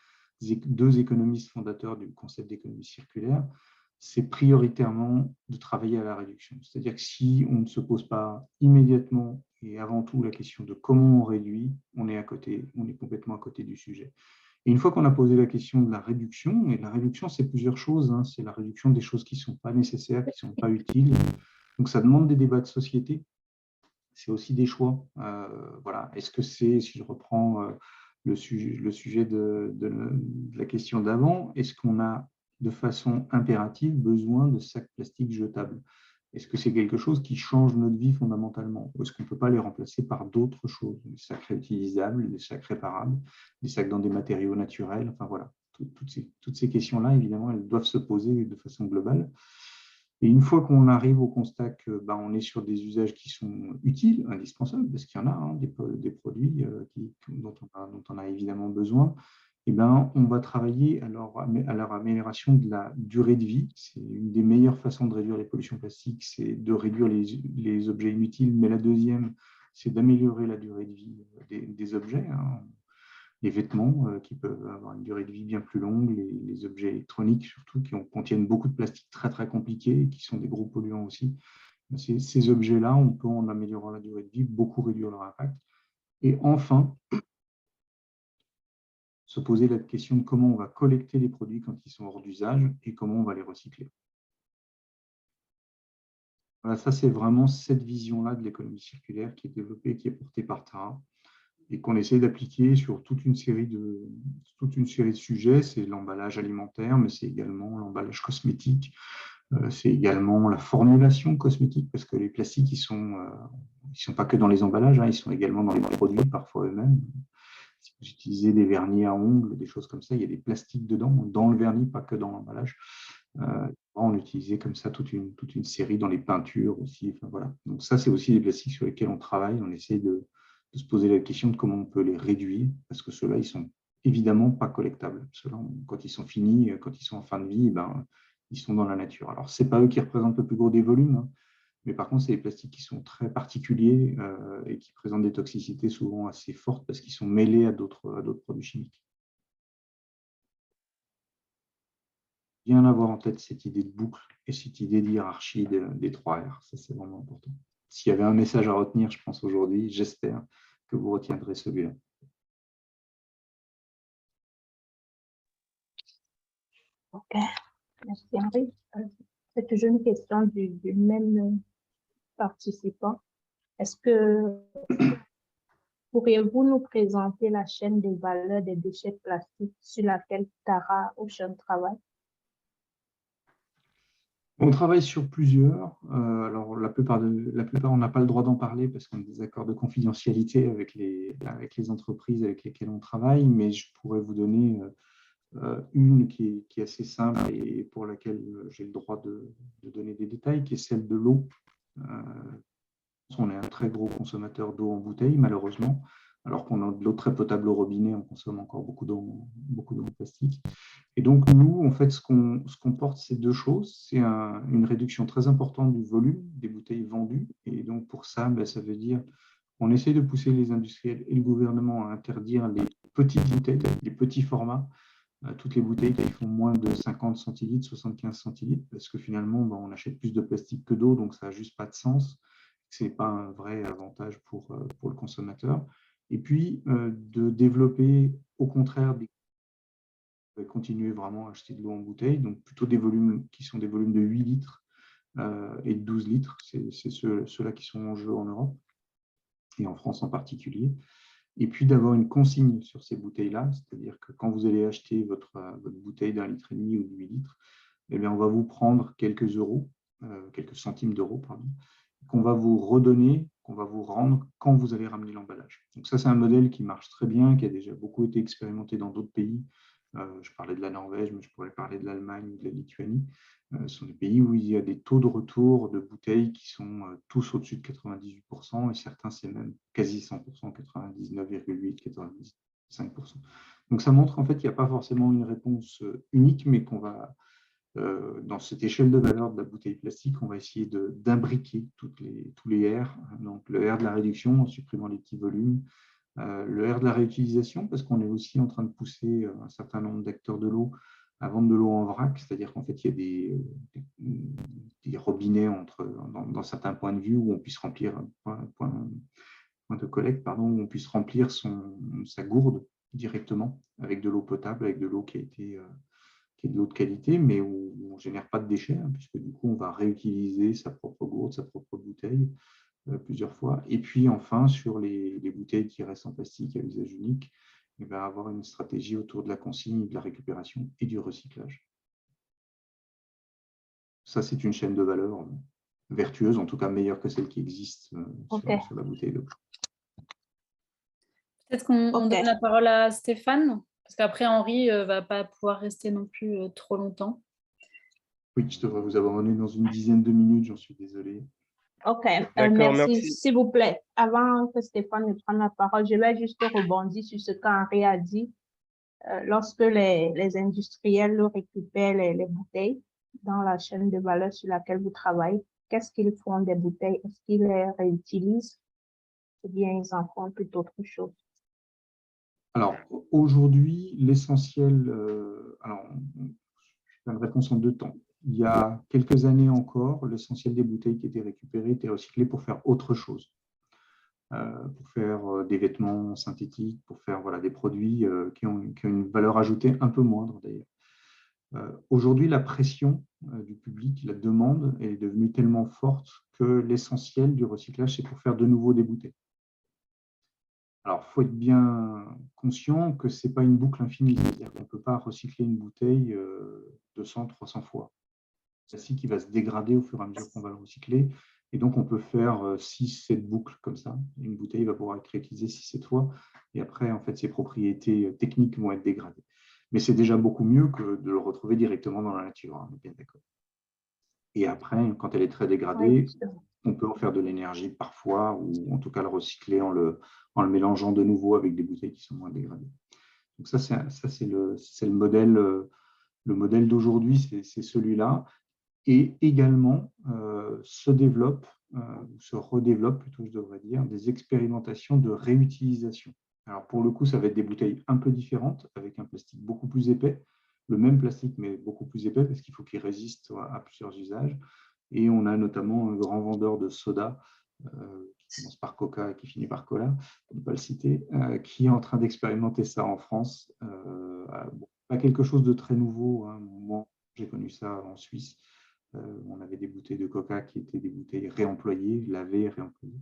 deux économistes fondateurs du concept d'économie circulaire. C'est prioritairement de travailler à la réduction. C'est-à-dire que si on ne se pose pas immédiatement et avant tout la question de comment on réduit, on est complètement à côté du sujet. Et une fois qu'on a posé la question de la réduction, et la réduction, c'est plusieurs choses, hein, c'est la réduction des choses qui ne sont pas nécessaires, qui ne sont pas utiles. Donc, ça demande des débats de société. C'est aussi des choix. Voilà. Est-ce que c'est, si je reprends le sujet de la question d'avant, est-ce qu'on a de façon impérative besoin de sacs plastiques jetables? Est-ce que c'est quelque chose qui change notre vie fondamentalement? Ou est-ce qu'on ne peut pas les remplacer par d'autres choses? Des sacs réutilisables, des sacs réparables, des sacs dans des matériaux naturels, enfin voilà. Toutes ces questions-là, évidemment, elles doivent se poser de façon globale. Et une fois qu'on arrive au constat que on est sur des usages qui sont utiles, indispensables, parce qu'il y en a hein, des produits dont on a évidemment besoin, on va travailler à leur amélioration de la durée de vie. C'est une des meilleures façons de réduire les pollutions plastiques, c'est de réduire les objets inutiles. Mais la deuxième, c'est d'améliorer la durée de vie des objets. Hein. Les vêtements qui peuvent avoir une durée de vie bien plus longue, les objets électroniques surtout, qui contiennent beaucoup de plastique très très compliqué et qui sont des gros polluants aussi. Ces objets-là, on peut, en améliorant la durée de vie, beaucoup réduire leur impact. Et enfin, se poser la question de comment on va collecter les produits quand ils sont hors d'usage et comment on va les recycler. Voilà, ça c'est vraiment cette vision-là de l'économie circulaire qui est développée, qui est portée par Tara et qu'on essaie d'appliquer sur toute une série de sujets. C'est l'emballage alimentaire, mais c'est également l'emballage cosmétique, c'est également la formulation cosmétique, parce que les plastiques, ils sont pas que dans les emballages, hein, ils sont également dans les produits, parfois eux-mêmes. Si vous utilisez des vernis à ongles, des choses comme ça, il y a des plastiques dedans, dans le vernis, pas que dans l'emballage. On utilisait comme ça toute une série dans les peintures aussi. Enfin, voilà. Donc ça, c'est aussi des plastiques sur lesquels on travaille. On essaie de se poser la question de comment on peut les réduire, parce que ceux-là, ils ne sont évidemment pas collectables. Ceux-là, quand ils sont finis, quand ils sont en fin de vie, ils sont dans la nature. Alors, ce n'est pas eux qui représentent le plus gros des volumes, hein, mais par contre, c'est des plastiques qui sont très particuliers et qui présentent des toxicités souvent assez fortes parce qu'ils sont mêlés à d'autres produits chimiques. Bien avoir en tête cette idée de boucle et cette idée de hiérarchie des 3 R. Ça, c'est vraiment important. S'il y avait un message à retenir, je pense aujourd'hui, j'espère que vous retiendrez celui-là. Ok, merci Henri. C'est toujours une question du même participant. Est-ce que pourriez-vous nous présenter la chaîne de valeur des déchets plastiques sur laquelle Tara Ocean travaille? On travaille sur plusieurs. Alors, la plupart, on n'a pas le droit d'en parler parce qu'on a des accords de confidentialité avec les entreprises avec lesquelles on travaille, mais je pourrais vous donner une qui est assez simple et pour laquelle j'ai le droit de donner des détails, qui est celle de l'eau. On est un très gros consommateur d'eau en bouteille, malheureusement. Alors qu'on a de l'eau très potable au robinet, on consomme encore beaucoup d'eau en plastique. Et donc, nous, en fait, ce qu'on porte, c'est deux choses. C'est une réduction très importante du volume des bouteilles vendues. Et donc, pour ça, ça veut dire qu'on essaie de pousser les industriels et le gouvernement à interdire les petites bouteilles, les petits formats, toutes les bouteilles qui font moins de 50 centilitres, 75 centilitres, parce que finalement, on achète plus de plastique que d'eau, donc ça n'a juste pas de sens. Ce n'est pas un vrai avantage pour le consommateur. Et puis, de développer, au contraire, continuer vraiment à acheter de l'eau en bouteille, donc plutôt des volumes qui sont des volumes de 8 litres, et de 12 litres. C'est ceux-là qui sont en jeu en Europe et en France en particulier. Et puis d'avoir une consigne sur ces bouteilles-là, c'est-à-dire que quand vous allez acheter votre bouteille d'1,5 litre ou de 8 litres, eh bien, on va vous prendre quelques euros, quelques centimes d'euros, pardon, qu'on va vous redonner, qu'on va vous rendre quand vous allez ramener l'emballage. Donc ça, c'est un modèle qui marche très bien, qui a déjà beaucoup été expérimenté dans d'autres pays. Je parlais de la Norvège, mais je pourrais parler de l'Allemagne ou de la Lituanie. Ce sont des pays où il y a des taux de retour de bouteilles qui sont tous au-dessus de 98%, et certains, c'est même quasi 100%, 99,8%, 95%. Donc ça montre en fait qu'il n'y a pas forcément une réponse unique, mais qu'on va, dans cette échelle de valeur de la bouteille plastique, on va essayer d'imbriquer tous les R. Donc le R de la réduction en supprimant les petits volumes, le R de la réutilisation, parce qu'on est aussi en train de pousser un certain nombre d'acteurs de l'eau à vendre de l'eau en vrac, c'est-à-dire qu'en fait, il y a des robinets dans certains points de vue où on puisse remplir, point de collecte, pardon, où on puisse remplir sa gourde directement avec de l'eau potable, avec de l'eau qui est de l'eau de qualité, mais où on ne génère pas de déchets, puisque du coup, on va réutiliser sa propre gourde, sa propre bouteille plusieurs fois. Et puis enfin, sur les bouteilles qui restent en plastique à usage unique, il va avoir une stratégie autour de la consigne, de la récupération et du recyclage. Ça, c'est une chaîne de valeur vertueuse, en tout cas meilleure que celle qui existe sur la bouteille d'eau. Peut-être qu'on donne la parole à Stéphane, parce qu'après, Henri ne va pas pouvoir rester non plus trop longtemps. Oui, je devrais vous abandonner dans une dizaine de minutes, j'en suis désolé. OK, merci. S'il vous plaît, avant que Stéphane ne prenne la parole, je vais juste rebondir sur ce qu'Henri a dit. Lorsque les industriels récupèrent les bouteilles dans la chaîne de valeur sur laquelle vous travaillez, qu'est-ce qu'ils font des bouteilles? Est-ce qu'ils les réutilisent ou bien ils en font plutôt autre chose? Alors, aujourd'hui, l'essentiel, je fais une réponse en deux temps. Il y a quelques années encore, l'essentiel des bouteilles qui étaient récupérées étaient recyclées pour faire autre chose, pour faire des vêtements synthétiques, pour faire des produits qui ont une valeur ajoutée un peu moindre d'ailleurs. Aujourd'hui, la pression du public, la demande est devenue tellement forte que l'essentiel du recyclage, c'est pour faire de nouveau des bouteilles. Alors, il faut être bien conscient que ce n'est pas une boucle infinie, c'est-à-dire qu'on ne peut pas recycler une bouteille 200, 300 fois. Celle-ci qui va se dégrader au fur et à mesure qu'on va le recycler. Et donc, on peut faire 6-7 boucles comme ça. Une bouteille va pouvoir être réutilisée 6-7 fois. Et après, en fait, ses propriétés techniques vont être dégradées. Mais c'est déjà beaucoup mieux que de le retrouver directement dans la nature, on est bien d'accord. Et après, quand elle est très dégradée, on peut en faire de l'énergie parfois, ou en tout cas le recycler en le mélangeant de nouveau avec des bouteilles qui sont moins dégradées. Donc ça c'est le modèle d'aujourd'hui, c'est celui-là. Et également se redéveloppe plutôt, je devrais dire, des expérimentations de réutilisation. Alors pour le coup, ça va être des bouteilles un peu différentes, avec un plastique beaucoup plus épais, le même plastique mais beaucoup plus épais, parce qu'il faut qu'il résiste à plusieurs usages. Et on a notamment un grand vendeur de soda, qui commence par Coca et qui finit par Cola, pour ne pas le citer, qui est en train d'expérimenter ça en France. Pas quelque chose de très nouveau, hein. Moi, j'ai connu ça en Suisse. On avait des bouteilles de Coca qui étaient des bouteilles réemployées, lavées et réemployées.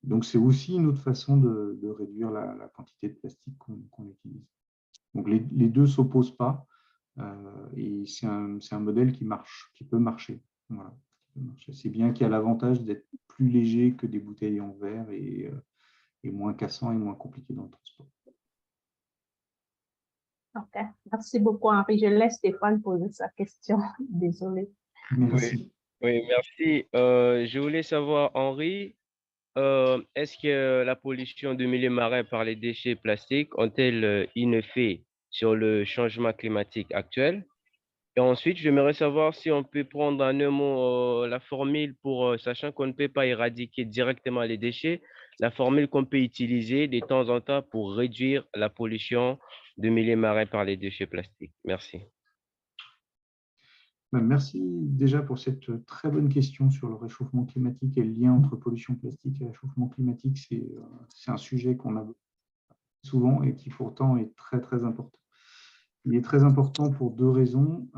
Donc, c'est aussi une autre façon de réduire la quantité de plastique qu'on utilise. Donc, les deux ne s'opposent pas, et c'est un modèle qui marche, qui peut marcher. Voilà. C'est bien qu'il y a l'avantage d'être plus léger que des bouteilles en verre et moins cassant et moins compliqué dans le transport. OK, merci beaucoup, Henri. Je laisse Stéphane poser sa question. Désolée. Merci. Oui, merci. Je voulais savoir, Henri, est-ce que la pollution de milieux marins par les déchets plastiques ont-elles un effet sur le changement climatique actuel? Et ensuite, j'aimerais savoir si on peut prendre en un mot la formule sachant qu'on ne peut pas éradiquer directement les déchets, la formule qu'on peut utiliser de temps en temps pour réduire la pollution de milieux marins par les déchets plastiques. Merci. Merci déjà pour cette très bonne question sur le réchauffement climatique et le lien entre pollution plastique et réchauffement climatique. C'est un sujet qu'on a souvent et qui pourtant est très très important. Il est très important pour deux raisons.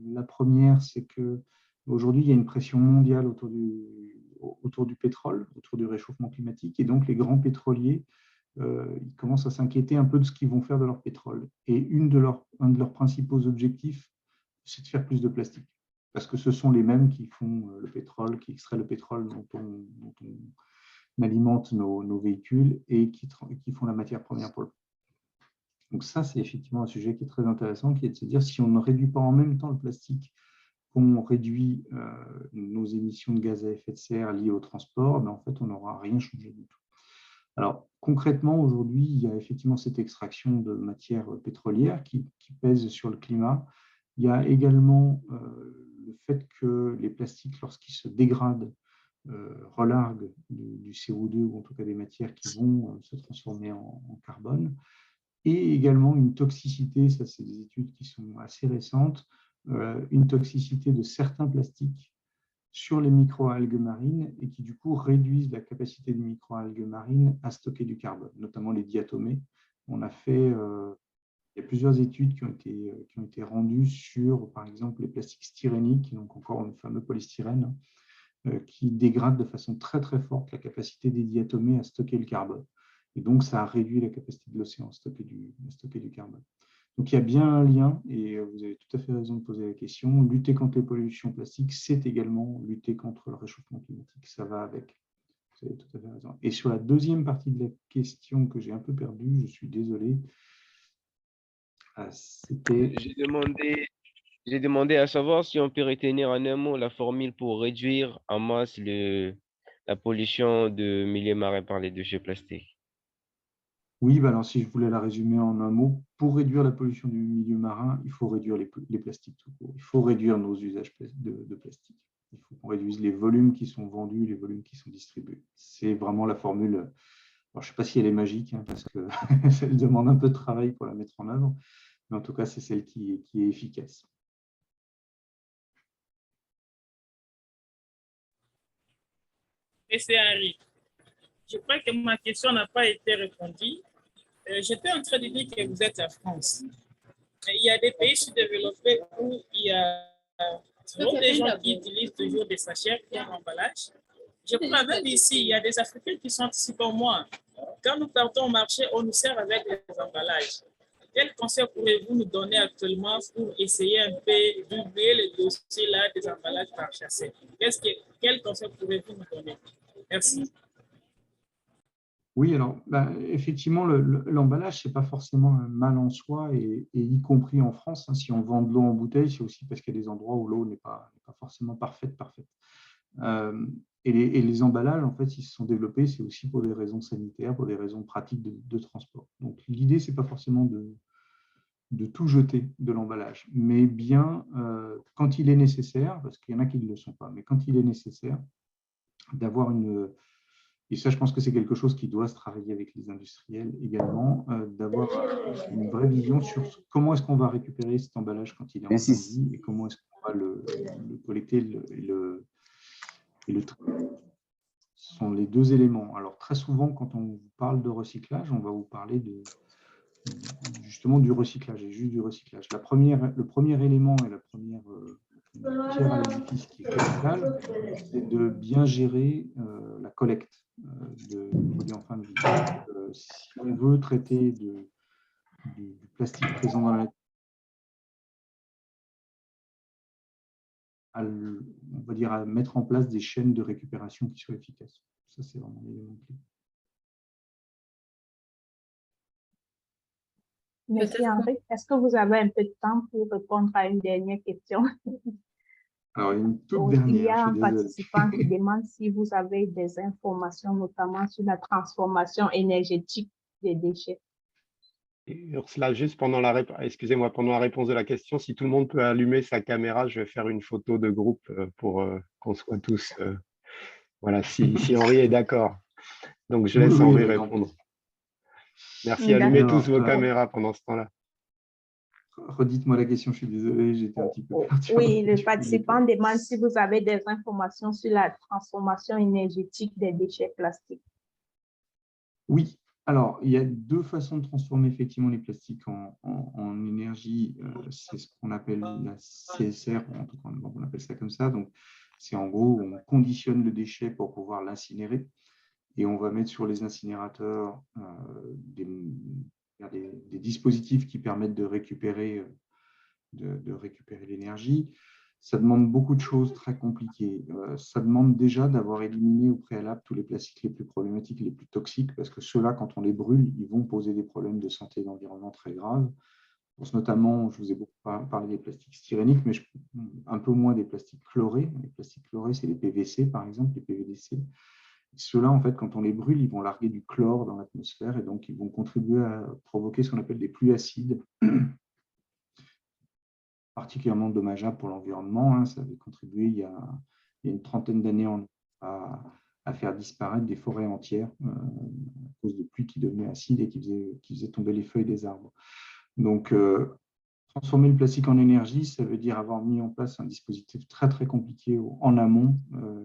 La première, c'est que Aujourd'hui, il y a une pression mondiale autour du pétrole, autour du réchauffement climatique, et donc les grands pétroliers ils commencent à s'inquiéter un peu de ce qu'ils vont faire de leur pétrole. Et un de leurs principaux objectifs, c'est de faire plus de plastique. Parce que ce sont les mêmes qui font le pétrole, qui extraient le pétrole dont on alimente nos véhicules et qui font la matière première pour le. Donc ça, c'est effectivement un sujet qui est très intéressant, qui est de se dire si on ne réduit pas en même temps le plastique, qu'on réduit nos émissions de gaz à effet de serre liées au transport, ben en fait, on n'aura rien changé du tout. Alors, concrètement, aujourd'hui, il y a effectivement cette extraction de matières pétrolières qui pèse sur le climat. Il y a également le fait que les plastiques, lorsqu'ils se dégradent, relarguent du CO2 ou en tout cas des matières qui vont se transformer en carbone. Et également une toxicité, ça c'est des études qui sont assez récentes, une toxicité de certains plastiques sur les microalgues marines et qui du coup réduisent la capacité des microalgues marines à stocker du carbone, notamment les diatomées. On a fait, il y a plusieurs études qui ont été rendues sur, par exemple, les plastiques styréniques, donc encore le fameux polystyrène, qui dégradent de façon très très forte la capacité des diatomées à stocker le carbone. Et donc, ça a réduit la capacité de l'océan à stocker du carbone. Donc, il y a bien un lien, et vous avez tout à fait raison de poser la question. Lutter contre les pollutions plastiques, c'est également lutter contre le réchauffement climatique. Ça va avec. Vous avez tout à fait raison. Et sur la deuxième partie de la question que j'ai un peu perdue, je suis désolé. J'ai demandé à savoir si on peut retenir en un mot la formule pour réduire en masse la pollution de milieux marins par les déchets plastiques. Oui, bah alors si je voulais la résumer en un mot, pour réduire la pollution du milieu marin, il faut réduire les plastiques tout court. Il faut réduire nos usages de plastique. Il faut qu'on réduise les volumes qui sont vendus, les volumes qui sont distribués. C'est vraiment la formule. Alors, je ne sais pas si elle est magique, hein, parce qu'elle demande un peu de travail pour la mettre en œuvre, mais en tout cas, c'est celle qui est efficace. Et c'est Henri. Je crois que ma question n'a pas été répondue. J'étais en train de dire que vous êtes en France. Il y a des pays sous-développés où il y a trop de gens qui utilisent toujours des sachets comme emballage. Je crois même ici, il y a des Africains qui sont ici comme moi. Quand nous partons au marché, on nous sert avec les emballages. Quel conseil pourrez-vous nous donner actuellement pour essayer un peu d'oublier le dossier là des emballages par chasser? Quel conseil pourrez-vous nous donner? Merci. Oui, alors effectivement, l'emballage, ce n'est pas forcément un mal en soi, et y compris en France. Hein, si on vend de l'eau en bouteille, c'est aussi parce qu'il y a des endroits où l'eau n'est pas forcément parfaite. Et les emballages, en fait, ils se sont développés, c'est aussi pour des raisons sanitaires, pour des raisons pratiques de transport. Donc, l'idée, ce n'est pas forcément de tout jeter de l'emballage, mais bien, quand il est nécessaire, parce qu'il y en a qui ne le sont pas, mais quand il est nécessaire, d'avoir une... Et ça, je pense que c'est quelque chose qui doit se travailler avec les industriels également, d'avoir une vraie vision sur comment est-ce qu'on va récupérer cet emballage quand il est en fin de vie et comment est-ce qu'on va le collecter et le traiter. Ce sont les deux éléments. Alors, très souvent, quand on vous parle de recyclage, on va vous parler justement du recyclage et juste du recyclage. Le premier élément et la première pierre à l'édifice qui est capitale, c'est de bien gérer la collecte de produits en fin de vie. Si on veut traiter du plastique présent dans la nature, on va dire à mettre en place des chaînes de récupération qui soient efficaces. Ça, c'est vraiment l'élément clé. Merci Henri. Est-ce que vous avez un peu de temps pour répondre à une dernière question? Alors, une toute dernière. Il y a un participant qui demande si vous avez des informations, notamment sur la transformation énergétique des déchets. Et Ursula, juste pendant la réponse de la question, si tout le monde peut allumer sa caméra, je vais faire une photo de groupe pour qu'on soit tous... voilà, si Henri est d'accord. Donc, je laisse Henri répondre. Merci, allumez tous vos caméras pendant ce temps-là. Redites-moi la question, je suis désolé, j'étais un petit peu perturbé. Oui, le participant demande si vous avez des informations sur la transformation énergétique des déchets plastiques. Oui, Alors, il y a deux façons de transformer effectivement les plastiques en énergie. C'est ce qu'on appelle la CSR, en tout cas, on appelle ça comme ça. Donc, c'est en gros, on conditionne le déchet pour pouvoir l'incinérer et on va mettre sur les incinérateurs des dispositifs qui permettent de récupérer l'énergie. Ça demande beaucoup de choses très compliquées. Ça demande déjà d'avoir éliminé au préalable tous les plastiques les plus problématiques, les plus toxiques, parce que ceux-là, quand on les brûle, ils vont poser des problèmes de santé et d'environnement très graves. Je pense notamment, je vous ai beaucoup parlé des plastiques styréniques, mais un peu moins des plastiques chlorés. Les plastiques chlorés, c'est les PVC, par exemple, les PVDC. Ceux-là, en fait, quand on les brûle, ils vont larguer du chlore dans l'atmosphère et donc ils vont contribuer à provoquer ce qu'on appelle des pluies acides, particulièrement dommageable pour l'environnement. Ça avait contribué il y a une trentaine d'années à faire disparaître des forêts entières à cause de pluies qui devenaient acides et qui faisaient tomber les feuilles des arbres. Donc, transformer le plastique en énergie, ça veut dire avoir mis en place un dispositif très, très compliqué en amont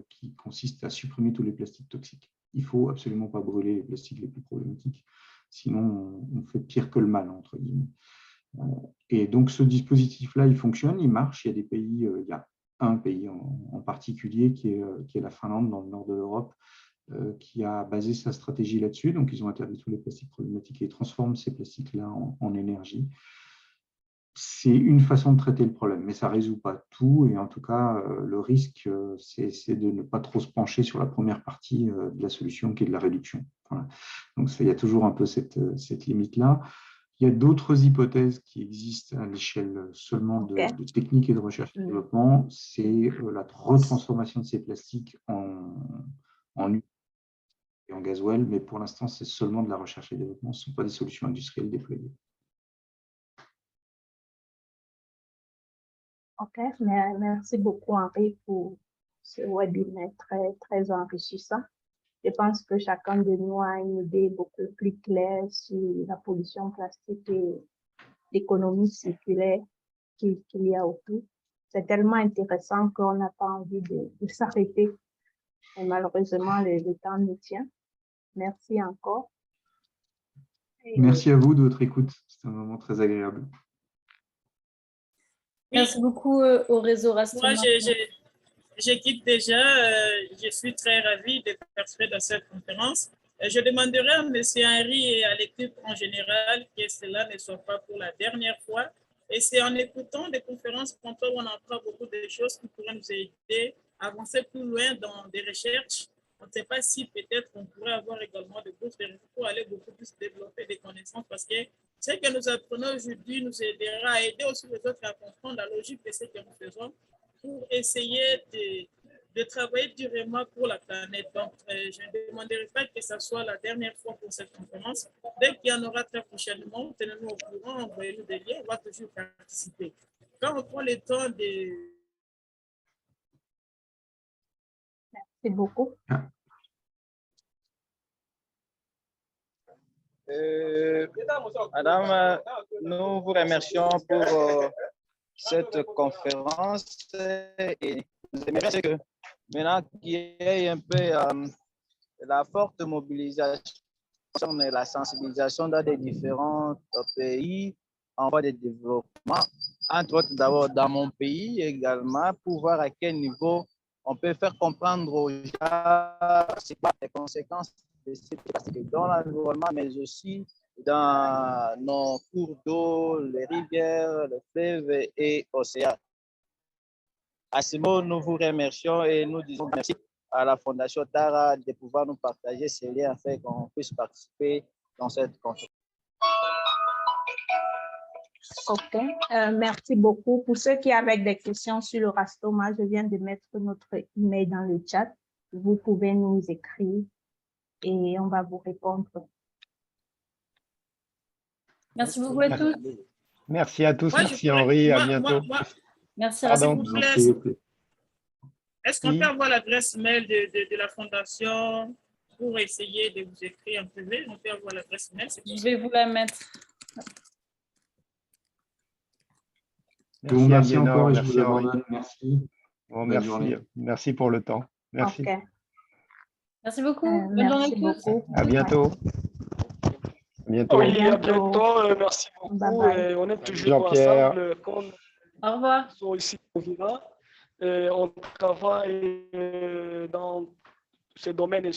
qui consiste à supprimer tous les plastiques toxiques. Il ne faut absolument pas brûler les plastiques les plus problématiques, sinon on fait pire que le mal, entre guillemets. Et donc, ce dispositif-là, il fonctionne, il marche. Il y a des pays, il y a un pays en particulier qui est la Finlande, dans le nord de l'Europe, qui a basé sa stratégie là-dessus. Donc, ils ont interdit tous les plastiques problématiques et transforment ces plastiques-là en énergie. C'est une façon de traiter le problème, mais ça ne résout pas tout. Et en tout cas, le risque, c'est de ne pas trop se pencher sur la première partie de la solution, qui est de la réduction. Voilà. Donc, il y a toujours un peu cette limite-là. Il y a d'autres hypothèses qui existent à l'échelle seulement de techniques et de recherche et développement. C'est la retransformation de ces plastiques en huile et en gasoil, mais pour l'instant, c'est seulement de la recherche et développement. Ce ne sont pas des solutions industrielles déployées. OK, merci beaucoup Henri pour ce webinaire très, très enrichissant. Je pense que chacun de nous a une idée beaucoup plus claire sur la pollution plastique et l'économie circulaire qu'il y a autour. C'est tellement intéressant qu'on n'a pas envie de s'arrêter. Et malheureusement, le temps nous tient. Merci encore. Merci à vous de votre écoute. C'était un moment très agréable. Merci beaucoup au réseau Rastoma. Moi, je quitte déjà. Je suis très ravie de participer dans cette conférence. Je demanderai à M. Henri et à l'équipe en général que cela ne soit pas pour la dernière fois. Et c'est en écoutant des conférences comme ça où on apprend beaucoup de choses qui pourraient nous aider à avancer plus loin dans des recherches. On ne sait pas si peut-être on pourrait avoir également de bourses pour aller beaucoup plus développer des connaissances, parce que ce que nous apprenons aujourd'hui nous aidera à aider aussi les autres à comprendre la logique de ce que nous faisons pour essayer de travailler durement pour la planète. Donc, je ne demanderai pas que ce soit la dernière fois pour cette conférence. Dès qu'il y en aura très prochainement, tenez-nous au courant, envoyez-nous des liens, on va toujours participer. Quand on prend le temps de... Merci beaucoup. Madame, nous vous remercions pour cette conférence et nous aimerions que maintenant qu'il y ait un peu la forte mobilisation et la sensibilisation dans les différents pays en voie de développement, entre autres d'abord dans mon pays également, pour voir à quel niveau on peut faire comprendre aux gens c'est quoi les conséquences de ces plastiques dans l'environnement, mais aussi dans nos cours d'eau, les rivières, les fleuves et océans. À ce mot, nous vous remercions et nous disons merci à la Fondation Tara de pouvoir nous partager ces liens afin qu'on puisse participer dans cette conférence. OK, merci beaucoup. Pour ceux qui avaient des questions sur le Rastoma, je viens de mettre notre email dans le chat. Vous pouvez nous écrire et on va vous répondre. Merci beaucoup à tous. Merci à tous. Merci Henri. À bientôt. Merci. Est-ce qu'on peut avoir l'adresse mail de la Fondation pour essayer de vous écrire en privé? On peut avoir l'adresse mail. Je vais vous la mettre. Merci encore et je vous abandonne. Merci. Bon, merci pour le temps. Merci. Okay. Merci beaucoup. Bonne journée à tous. Beaucoup. À bientôt. bientôt. Oui, à bientôt. Merci beaucoup. Bye bye. Et on est toujours Jean-Pierre. ensemble. Quand Au revoir. nous sommes ici au Vira, on travaille dans ce domaine